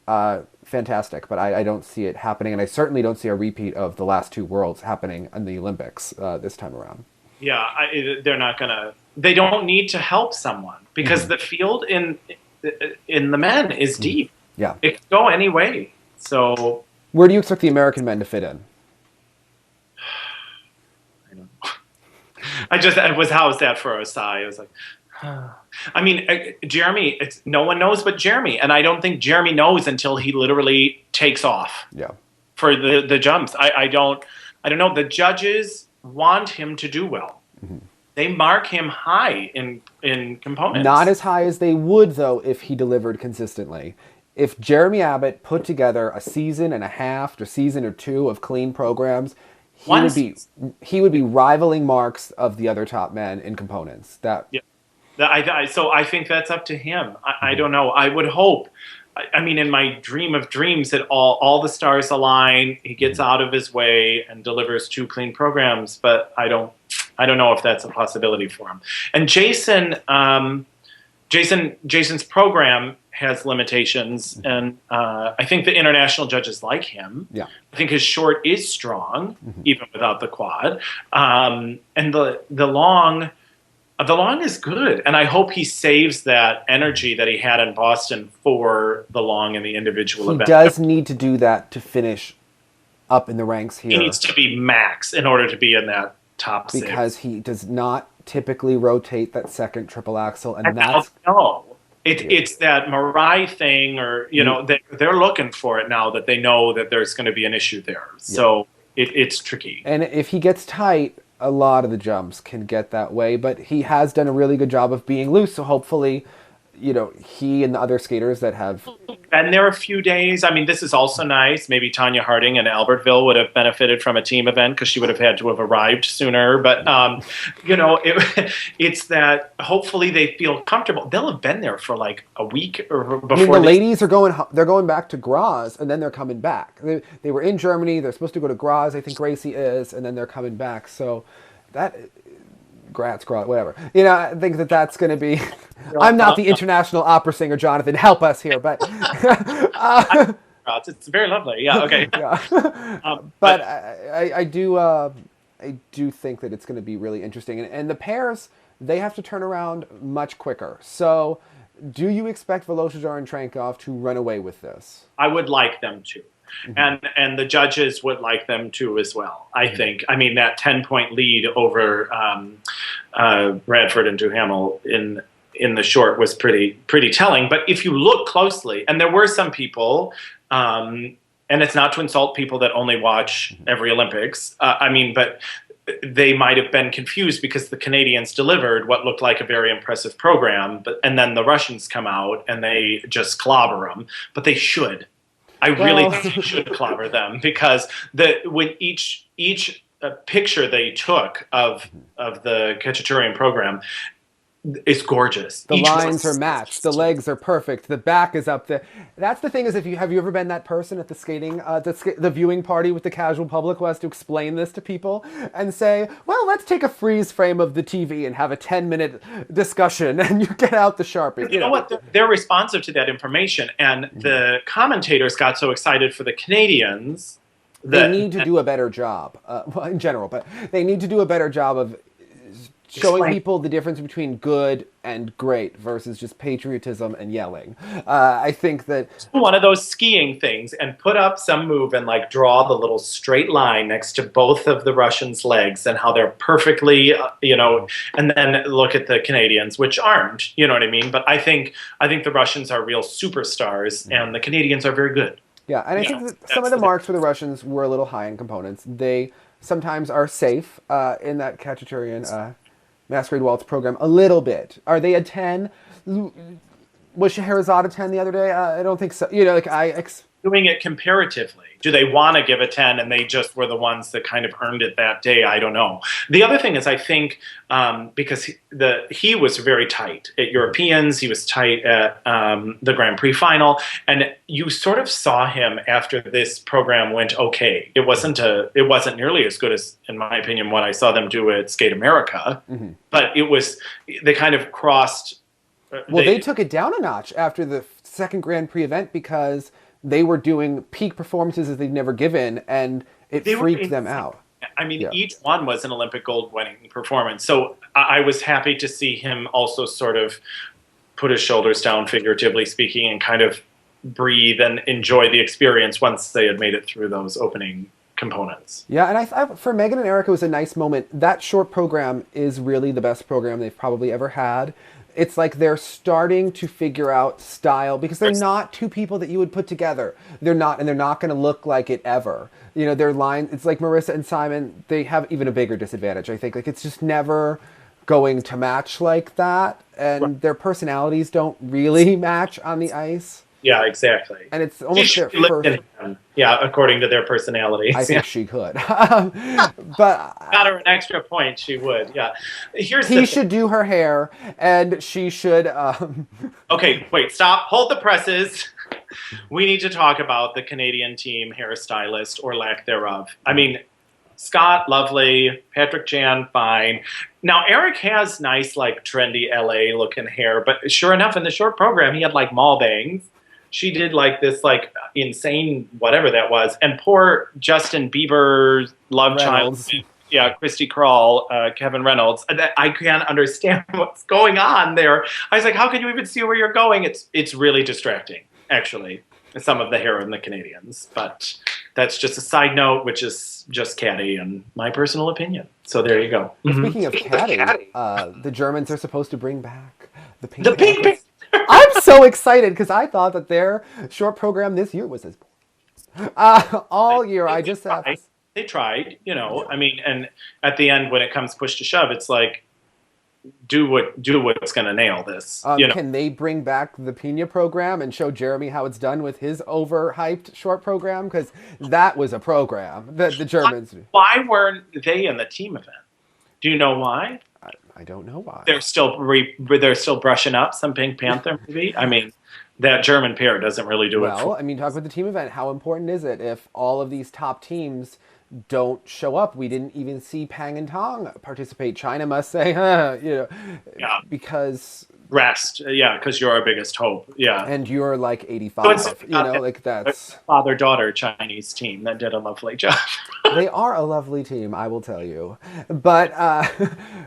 fantastic, but I don't see it happening, and I certainly don't see a repeat of the last 2 Worlds happening in the Olympics this time around. Yeah, they're not gonna. They don't need to help someone because the field in the men is deep. Yeah, it can go any way. So where do you expect the American men to fit in? I don't know. I was housed that for a sigh. I was like. I mean, Jeremy, no one knows but Jeremy. And I don't think Jeremy knows until he literally takes off for the jumps. I don't know. The judges want him to do well. Mm-hmm. They mark him high in components. Not as high as they would, though, if he delivered consistently. If Jeremy Abbott put together a season and a half or season or 2 of clean programs, he would be rivaling marks of the other top men in components. So I think that's up to him. I don't know. I would hope. I mean, in my dream of dreams, that all the stars align. He gets out of his way and delivers 2 clean programs. But I don't know if that's a possibility for him. And Jason's program has limitations, and I think the international judges like him. Yeah, I think his short is strong, even without the quad, and the long. The long is good, and I hope he saves that energy that he had in Boston for the long in the individual event. He does need to do that to finish up in the ranks here. He needs to be max in order to be in that top 6. Because he does not typically rotate that second triple axel, and that's... No. It's that Mirai thing, or, they're looking for it now that they know that there's going to be an issue there. So it's tricky. And if he gets tight... a lot of the jumps can get that way, but he has done a really good job of being loose, so hopefully, he and the other skaters that have... And there are a few days, I mean, this is also nice. Maybe Tanya Harding in Albertville would have benefited from a team event because she would have had to have arrived sooner. But, it's that hopefully they feel comfortable. They'll have been there for like a week or before. I mean, the ladies they're going back to Graz, and then they're coming back. They were in Germany. They're supposed to go to Graz, I think Gracie is, and then they're coming back. So that... Graz, whatever. I think that's going to be... I'm not the international opera singer, Jonathan. Help us here, but... It's very lovely. Yeah, okay. Yeah. But I do think that it's going to be really interesting. And the pairs, they have to turn around much quicker. So Do you expect Voloshajar and Trankov to run away with this? I would like them to. And the judges would like them to as well. I think. I mean, that 10-point lead over Radford and Duhamel in the short was pretty telling. But if you look closely, and there were some people, and it's not to insult people that only watch every Olympics. But they might have been confused because the Canadians delivered what looked like a very impressive program, and then the Russians come out and they just clobber them. But they should. I really think they should clobber them, because when each picture they took of the Khachaturian program is gorgeous. The lines are matched. The legs are perfect. The back is up there. That's the thing, is have you ever been that person at the skating, the viewing party with the casual public who has to explain this to people and say, well, let's take a freeze frame of the TV and have a 10-minute discussion, and you get out the Sharpie. You know what? They're responsive to that information, and the commentators got so excited for the Canadians. They need to do a better job, well, in general, but they need to do a better job of showing people the difference between good and great versus just patriotism and yelling. I think that one of those skiing things, and put up some move and like draw the little straight line next to both of the Russians' legs and how they're perfectly, and then look at the Canadians, which aren't, you know what I mean? But I think the Russians are real superstars and the Canadians are very good. Yeah, and I think that some of the marks for the Russians were a little high in components. They sometimes are safe in that Khachaturian Masquerade Waltz program a little bit. Are they a 10? Was Scheherazade a 10 the other day? I don't think so. Doing it comparatively. Do they want to give a 10 and they just were the ones that kind of earned it that day? I don't know. The other thing is, I think, because he was very tight at Europeans, he was tight at the Grand Prix final, and you sort of saw him after this program went okay. It wasn't nearly as good as, in my opinion, what I saw them do at Skate America, but they kind of crossed. They took it down a notch after the second Grand Prix event because they were doing peak performances as they'd never given, and it freaked them out. I mean, each one was an Olympic gold winning performance. So I was happy to see him also sort of put his shoulders down, figuratively speaking, and kind of breathe and enjoy the experience once they had made it through those opening components. Yeah, and I thought for Megan and Erica, it was a nice moment. That short program is really the best program they've probably ever had. It's like they're starting to figure out style, because they're not two people that you would put together. They're not, and they're not going to look like it ever. Their line, it's like Marissa and Simon, they have even a bigger disadvantage, I think. Like, it's just never going to match like that, and their personalities don't really match on the ice. Yeah, exactly. And it's almost their first. Yeah, according to their personalities. I think she could. But got her an extra point, she would. Yeah. He should do her hair, and she should. Okay, wait, stop. Hold the presses. We need to talk about the Canadian team hairstylist, or lack thereof. I mean, Scott, lovely. Patrick Jan, fine. Now, Eric has nice, like, trendy LA looking hair, but sure enough, in the short program, he had like mall bangs. She did like this like insane whatever that was. And poor Justin Bieber's love child, Christy Crawl, Kevin Reynolds. I can't understand what's going on there. I was like, how can you even see where you're going? It's really distracting, actually, some of the hair in the Canadians. But that's just a side note, which is just catty and my personal opinion. So there you go. Speaking of catty, the Germans are supposed to bring back the pink. The pink. I'm so excited because I thought that their short program this year was as boring. All year, I just have. They tried, I mean, and at the end, when it comes push to shove, it's like, do what's going to nail this. Can they bring back the Pina program and show Jeremy how it's done with his overhyped short program? Because that was a program that the Germans. Why weren't they in the team event? Do you know why? I don't know why. They're still brushing up some Pink Panther movie. I mean, that German pair doesn't really do it. Well, I mean, talk about the team event. How important is it if all of these top teams don't show up? We didn't even see Pang and Tong participate. China must say, because rest, because you're our biggest hope, and you're like 85, so like that's father-daughter Chinese team that did a lovely job. They are a lovely team, I will tell you. But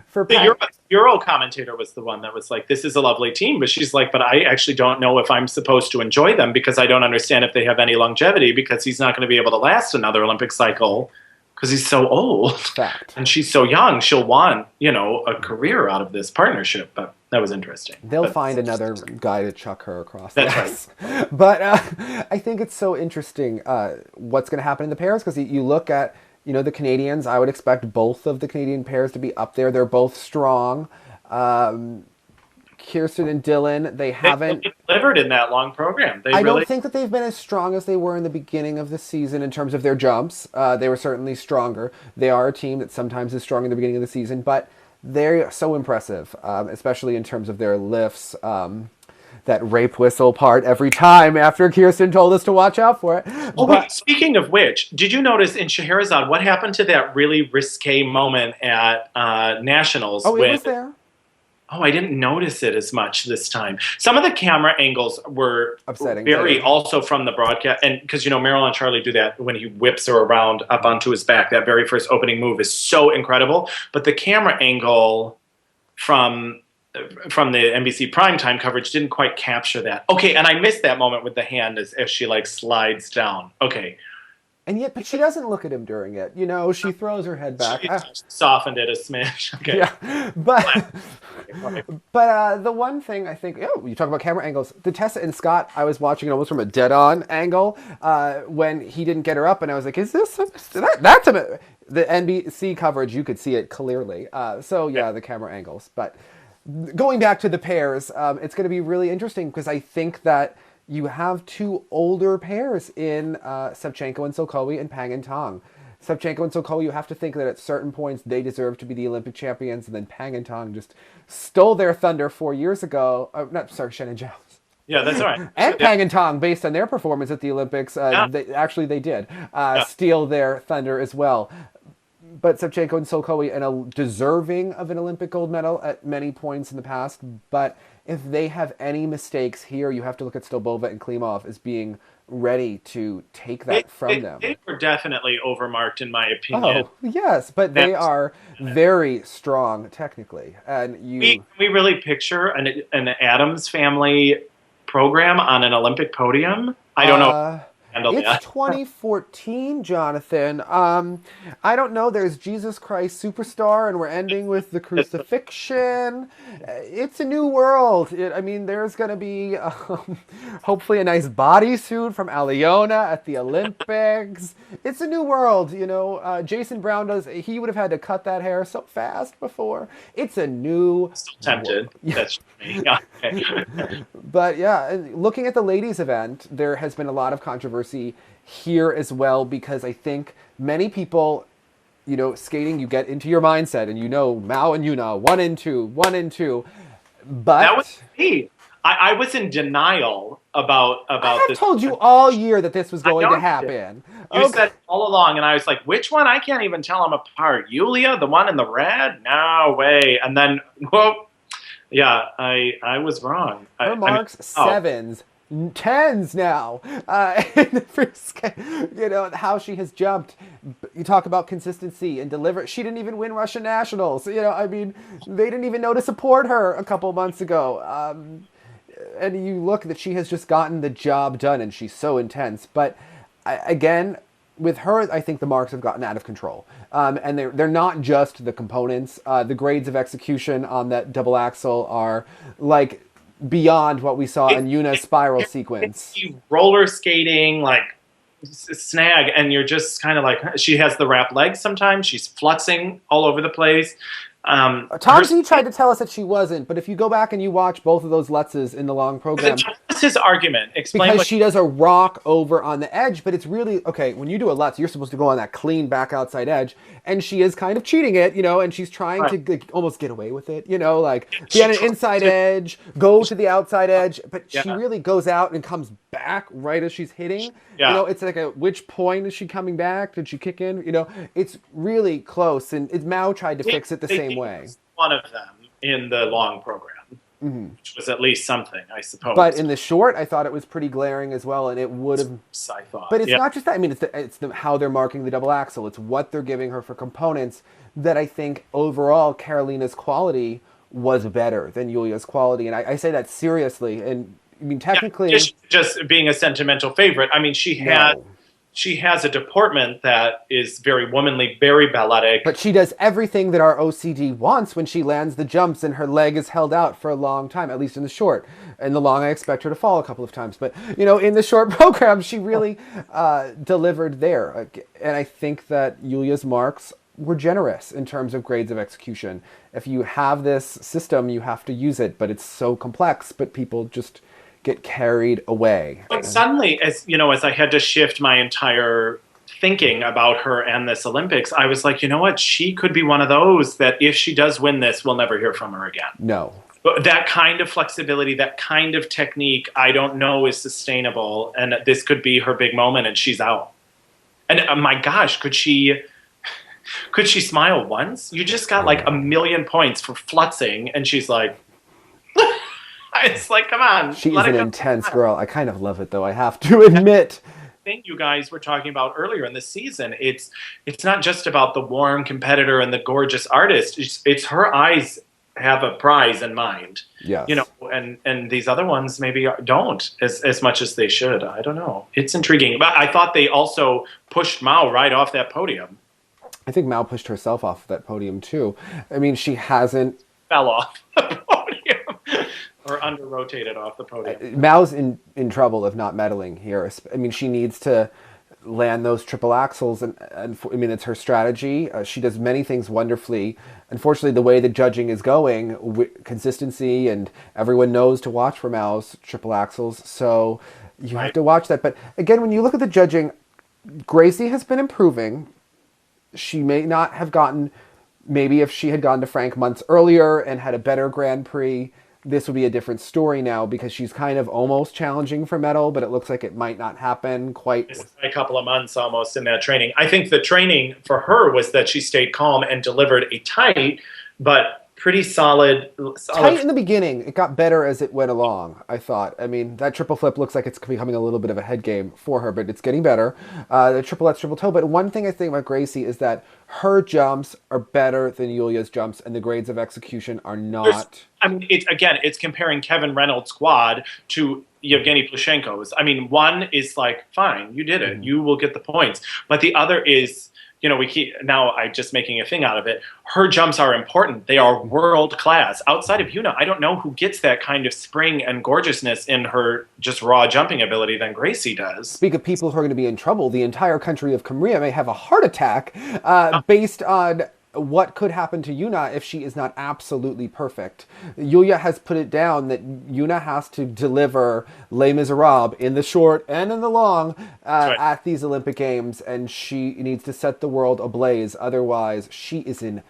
for Europe Euro commentator was the one that was like, "This is a lovely team," but she's like, "But I actually don't know if I'm supposed to enjoy them because I don't understand if they have any longevity because he's not going to be able to last another Olympic cycle because he's so old Fact. and she's so young. She'll want a career out of this partnership." But that was interesting. They'll find another guy to chuck her across. That's right. But I think it's so interesting what's going to happen in the pairs because you look at the Canadians. I would expect both of the Canadian pairs to be up there. They're both strong. Kirsten and Dylan, they haven't delivered in that long program. I don't think that they've been as strong as they were in the beginning of the season in terms of their jumps. They were certainly stronger. They are a team that sometimes is strong in the beginning of the season, but they're so impressive, especially in terms of their lifts. That rape whistle part every time after Kirsten told us to watch out for it. Oh, wait, speaking of which, did you notice in Scheherazade what happened to that really risque moment at Nationals? Oh, it was there. Oh, I didn't notice it as much this time. Some of the camera angles were upsetting, very also from the broadcast. And because, Meryl and Charlie do that when he whips her around up onto his back. That very first opening move is so incredible. But the camera angle from the NBC primetime coverage didn't quite capture that. Okay, and I missed that moment with the hand as she slides down. Okay. And yet, but she doesn't look at him during it. She throws her head back. She softened it a smidge. Okay. Yeah, but the one thing I think, you talk about camera angles. The Tessa and Scott, I was watching it almost from a dead-on angle when he didn't get her up, and I was like, "Is this that's a?" The NBC coverage, you could see it clearly. The camera angles. But going back to the pairs, it's going to be really interesting because I think that you have two older pairs in Savchenko and Sulkowy and Pang and Tong. Savchenko and Sulkowy, you have to think that at certain points they deserve to be the Olympic champions, and then Pang and Tong just stole their thunder 4 years ago. Shannon Jones. Yeah, that's all right. And Pang and Tong, based on their performance at the Olympics, they did steal their thunder as well. But Savchenko and Sulkowy are deserving of an Olympic gold medal at many points in the past. But if they have any mistakes here, you have to look at Stolbova and Klimov as being ready to take that from them. They were definitely overmarked, in my opinion. Oh, yes, but they are very strong technically. And we really picture an Addams Family program on an Olympic podium? I don't know. It's 2014, Jonathan. I don't know. There's Jesus Christ Superstar, and we're ending with the crucifixion. It's a new world. There's going to be hopefully a nice bodysuit from Aliona at the Olympics. It's a new world. Jason Brown he would have had to cut that hair so fast before. It's a new Still tempted. Yeah. That's me. Yeah. Okay. But looking at the ladies event, there has been a lot of controversy here as well because I think many people, skating, you get into your mindset and Mao and Yuna, 1 and 2, 1 and 2. But that was me. I was in denial about I this. I told you all year that this was going to happen. You said all along, and I was like, which one? I can't even tell them apart. Yulia, the one in the red? No way. And then, I was wrong. Her marks 7s. 10s now. How she has jumped. You talk about consistency and deliver. She didn't even win Russian Nationals. They didn't even know to support her a couple months ago. And you look that she has just gotten the job done, and she's so intense. But again, with her, I think the marks have gotten out of control. And they're not just the components. The grades of execution on that double axel are beyond what we saw in Yuna's spiral sequence. Roller skating, snag, and you're just kind of she has the wrap legs sometimes. She's fluxing all over the place. Tom Z tried to tell us that she wasn't, but if you go back and you watch both of those Lutzes in the long program... What's his argument? Explain. Because she does a rock over on the edge, but it's really... Okay, when you do a Lutz, you're supposed to go on that clean back outside edge, and she is kind of cheating it, and she's trying to almost get away with it, be on an inside edge, go to the outside edge, but she really goes out and comes back right as she's hitting. Yeah. It's like which point is she coming back? Did she kick in? It's really close, and Mao tried to fix it the same way. One of them in the long program, which was at least something, I suppose. But in the short, I thought it was pretty glaring as well, and it would have. I thought, but it's not just that. It's how they're marking the double axel. It's what they're giving her for components that I think overall Carolina's quality was better than Yulia's quality. And I say that seriously. And I mean, Yeah, technically, just being a sentimental favorite. I mean, no. she has a deportment that is very womanly, very balletic. But she does everything that our OCD wants when she lands the jumps, and her leg is held out for a long time, at least in the short. In the long, I expect her to fall a couple of times. But, in the short program, she really delivered there. And I think that Yulia's marks were generous in terms of grades of execution. If you have this system, you have to use it, but it's so complex, but people just get carried away. But suddenly, as I had to shift my entire thinking about her and this Olympics, I was like, you know what? She could be one of those that if she does win this, we'll never hear from her again. No. But that kind of flexibility, that kind of technique, I don't know is sustainable. And this could be her big moment and she's out. And my gosh, could she smile once? You just got like a million points for flutzing. And she's like, it's like, come on. She is an intense girl. I kind of love it, though, I have to admit. Thing you guys were talking about earlier in the season, it's not just about the warm competitor and the gorgeous artist. It's her eyes have a prize in mind. Yes. And these other ones maybe don't as much as they should. I don't know. It's intriguing. But I thought they also pushed Mao right off that podium. I think Mao pushed herself off that podium, too. I mean, she hasn't... Fell off the podium. Or under-rotated off the podium. Mao's in trouble of not medaling here. I mean, she needs to land those triple axels, and I mean, it's her strategy. She does many things wonderfully. Unfortunately, the way the judging is going, consistency, and everyone knows to watch for Mao's triple axels, so you have to watch that. But again, when you look at the judging, Gracie has been improving. She may not have gotten, maybe if she had gone to Frank months earlier and had a better Grand Prix, this would be a different story now, because she's kind of almost challenging for medal, but it looks like it might not happen quite. It's a couple of months almost in that training. I think the training for her was that she stayed calm and delivered a tight but pretty solid. Tight in the beginning. It got better as it went along, I thought. I mean, that triple flip looks like it's becoming a little bit of a head game for her, but it's getting better. The triple toe. But one thing I think about Gracie is that her jumps are better than Yulia's jumps, and the grades of execution are not. It's comparing Kevin Reynolds' quad to Yevgeny Plushenko's. I mean, one is like, fine, you did it. Mm-hmm. You will get the points. But the other is, I'm just making a thing out of it. Her jumps are important. They are world class. Outside of Yuna, I don't know who gets that kind of spring and gorgeousness in her just raw jumping ability than Gracie does. Speak of people who are going to be in trouble, the entire country of Korea may have a heart attack based on what could happen to Yuna if she is not absolutely perfect. Yulia has put it down that Yuna has to deliver Les Miserables in the short and in the long at these Olympic Games, and she needs to set the world ablaze. Otherwise, she is in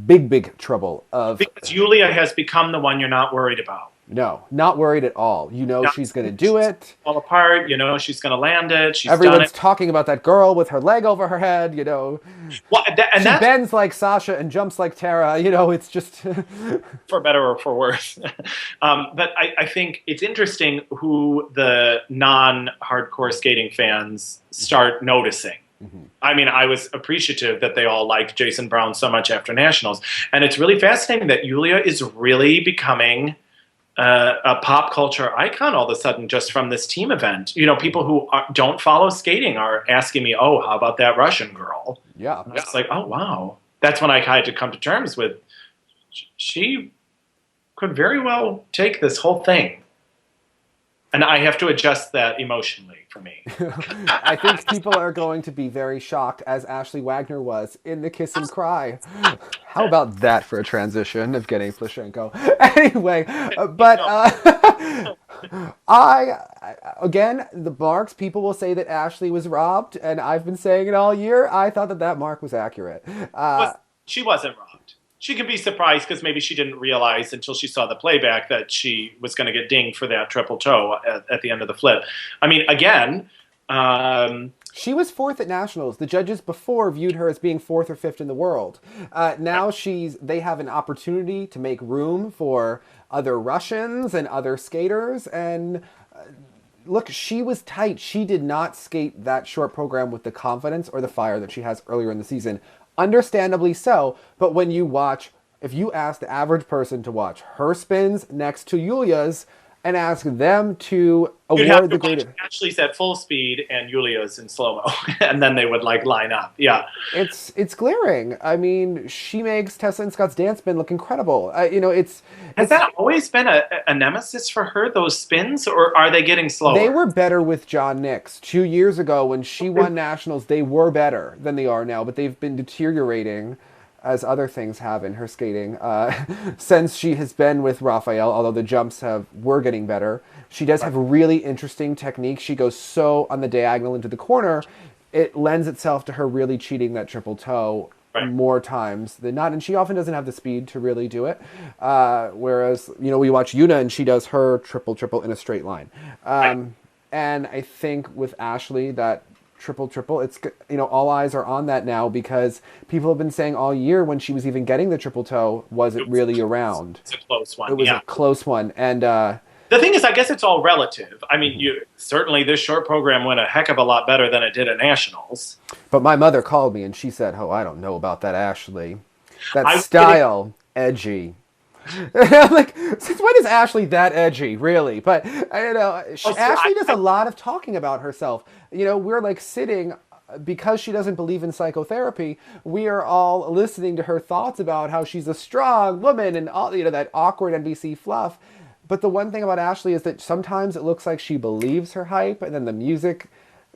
big, big trouble. Because Yulia has become the one you're not worried about. No, not worried at all. She's going to do it. Fall apart. She's going to land it. Everyone's talking about that girl with her leg over her head. Well, she bends like Sasha and jumps like Tara. It's just for better or for worse. But I think it's interesting who the non-hardcore skating fans start noticing. Mm-hmm. I mean, I was appreciative that they all liked Jason Brown so much after Nationals. And it's really fascinating that Yulia is really becoming a pop culture icon all of a sudden just from this team event. People who don't follow skating are asking me, oh, how about that Russian girl? Yeah. And I was like, oh, wow. That's when I had to come to terms with she could very well take this whole thing. And I have to adjust that emotionally for me. I think people are going to be very shocked, as Ashley Wagner was in the Kiss and Cry. How about that for a transition of getting Plushenko? Anyway, but again, the marks, people will say that Ashley was robbed, and I've been saying it all year. I thought that mark was accurate. She wasn't robbed. She could be surprised because maybe she didn't realize until she saw the playback that she was going to get dinged for that triple toe at the end of the flip. I mean, again... she was fourth at Nationals. The judges before viewed her as being fourth or fifth in the world. Now they have an opportunity to make room for other Russians and other skaters. And look, she was tight. She did not skate that short program with the confidence or the fire that she has earlier in the season. Understandably so, but when you watch if you ask the average person to watch her spins next to Yulia's and ask them to You'd have award to the watch greatest, Ashley's at full speed and Yulia's in slow mo, and then they would like line up. Yeah. it's glaring. I mean, she makes Tessa and Scott's dance spin look incredible. Has It's that always been a nemesis for her, those spins, or are they getting they slower? were better with John Nix 2 years ago when she won nationals. They were better than they are now, but they've been deteriorating as other things have in her skating since she has been with Raphael. Although the jumps were getting better, she does have really interesting technique. She goes so on the diagonal into the corner, it lends itself to her really cheating that triple toe Right. more times than not, and she often doesn't have the speed to really do it. Whereas, we watch Yuna and she does her triple triple in a straight line. Right. And I think with Ashley, that triple triple, it's all eyes are on that now because people have been saying all year when she was even getting the triple toe, was it really around? It's a close It one. was Yeah. a close one, and The thing is, I guess it's all relative. I mean, you certainly this short program went a heck of a lot better than it did at nationals. but my mother called me and she said, "Oh, I don't know about that, Ashley. That I was getting style, edgy." I'm like, since when is Ashley that edgy, really? But oh, see, Ashley does a lot of talking about herself. We're like sitting because she doesn't believe in psychotherapy. We are all listening to her thoughts about how she's a strong woman and all that awkward NBC fluff. But the one thing about Ashley is that sometimes it looks like she believes her hype, and then the music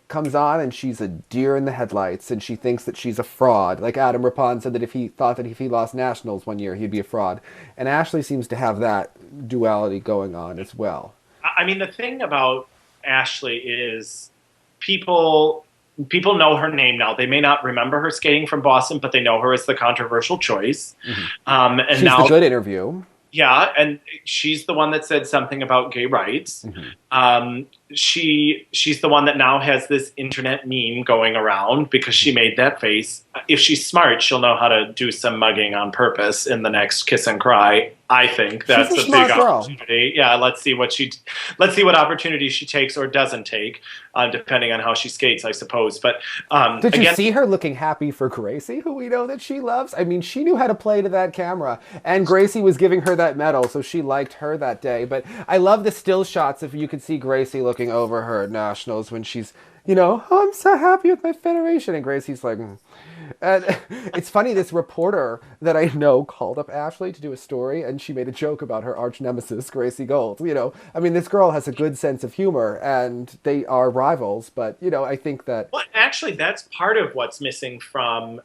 comes on and she's a deer in the headlights and she thinks that she's a fraud. Like Adam Rippon said that if he lost nationals one year, he'd be a fraud. And Ashley seems to have that duality going on as well. I mean, the thing about Ashley is people know her name now. They may not remember her skating from Boston, but they know her as the controversial choice. And She's now, the good interview. yeah, and she's the one that said something about gay rights. She's the one that now has this internet meme going around because she made that face. If she's smart, she'll know how to do some mugging on purpose in the next Kiss and Cry. I think that's She's a a smart big girl. opportunity. Yeah, let's see what opportunity she takes or doesn't take, depending on how she skates, I suppose. But Did you again, see her looking happy for Gracie, who we know that she loves? I mean, she knew how to play to that camera, and Gracie was giving her that medal, so she liked her that day. But I love the still shots if you could see Gracie looking over her at nationals when she's, oh, I'm so happy with my federation, and Gracie's like, And it's funny, this reporter that I know called up Ashley to do a story, and she made a joke about her arch nemesis, Gracie Gold. I mean, this girl has a good sense of humor, and they are rivals, but, I think that... well, actually, that's part of what's missing from,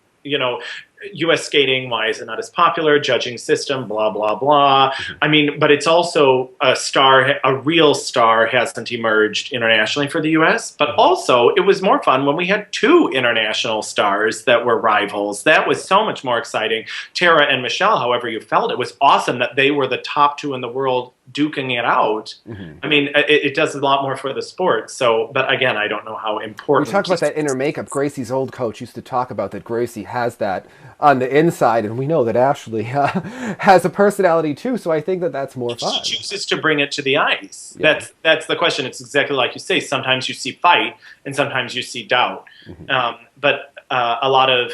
U.S. skating. Why is it not as popular? Judging system, blah, blah, blah. I mean, but it's also a real star hasn't emerged internationally for the U.S., but also it was more fun when we had two international stars that were rivals. That was so much more exciting. Tara and Michelle, however you felt, it was awesome that they were the top two in the world duking it out. I mean, it does a lot more for the sport. So, but again, I don't know how important. We talked about that inner makeup. Gracie's old coach used to talk about that Gracie has that on the inside, and we know that Ashley has a personality too, so I think that that's more fun. She chooses to bring it to the ice. Yeah. That's the question. It's exactly like you say. Sometimes you see fight, and sometimes you see doubt. But a lot of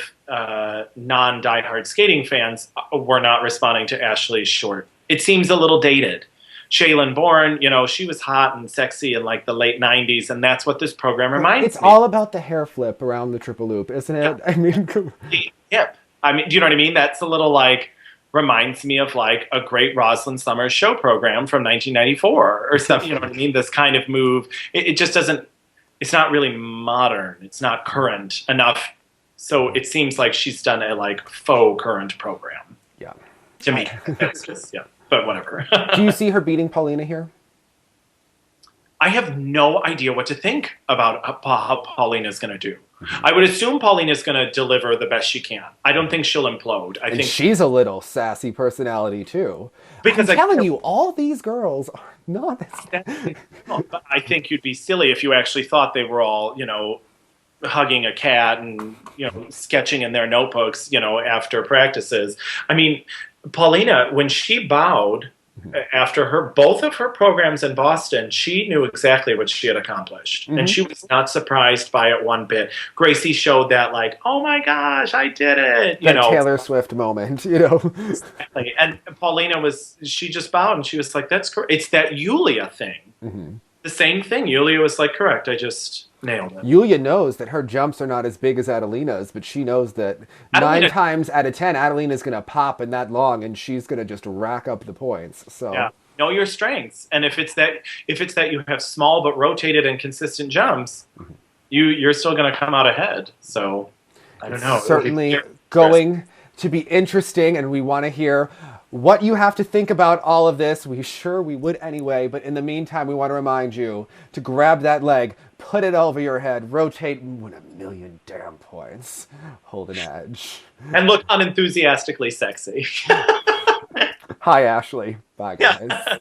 non-diehard skating fans were not responding to Ashley's short. It seems a little dated. Shaylin Bourne, she was hot and sexy in like the late 90s, and that's what this program reminds me. It's all about the hair flip around the triple loop, isn't it? Yeah. I mean, Yeah. I mean, do you know what I mean? That's a little like, reminds me of like a great Rosalind Summers show program from 1994 or something. You know what I mean? This kind of move. It just doesn't, it's not really modern. It's not current enough. So it seems like she's done a like faux current program. yeah. To me. That's just, yeah. But whatever. Do you see her beating Paulina here? I have no idea what to think about how Paulina's going to do. I would assume Paulina's going to deliver the best she can. I don't think she'll implode. I think she's a little sassy personality too. Because I'm telling you, all these girls are not as... But I think you'd be silly if you actually thought they were all, hugging a cat and, sketching in their notebooks, after practices. I mean, Paulina, when she bowed after both of her programs in Boston, she knew exactly what she had accomplished, and Mm-hmm. she was not surprised by it one bit. Gracie showed that, like, oh my gosh, I did it, That Taylor Swift moment, you know. exactly. And Paulina she just bowed and she was like, that's correct. It's that Yulia thing, Mm-hmm. the same thing. Yulia was like, correct. I just nailed it. Yulia knows that her jumps are not as big as Adelina's, but she knows that nine Adelina, times out of 10, Adelina's going to pop in that long and she's going to just rack up the points. yeah, So, know your strengths, and if it's that you have small but rotated and consistent jumps, you're still going to come out ahead. So I don't it's know. It'll be certainly very interesting. going to be interesting, and we want to hear what you have to think about all of this. We would anyway, but in the meantime, we want to remind you to grab that leg, put it over your head, rotate, and win a million damn points. Hold an edge. And look unenthusiastically sexy. Hi, Ashley. Bye, Yeah. guys.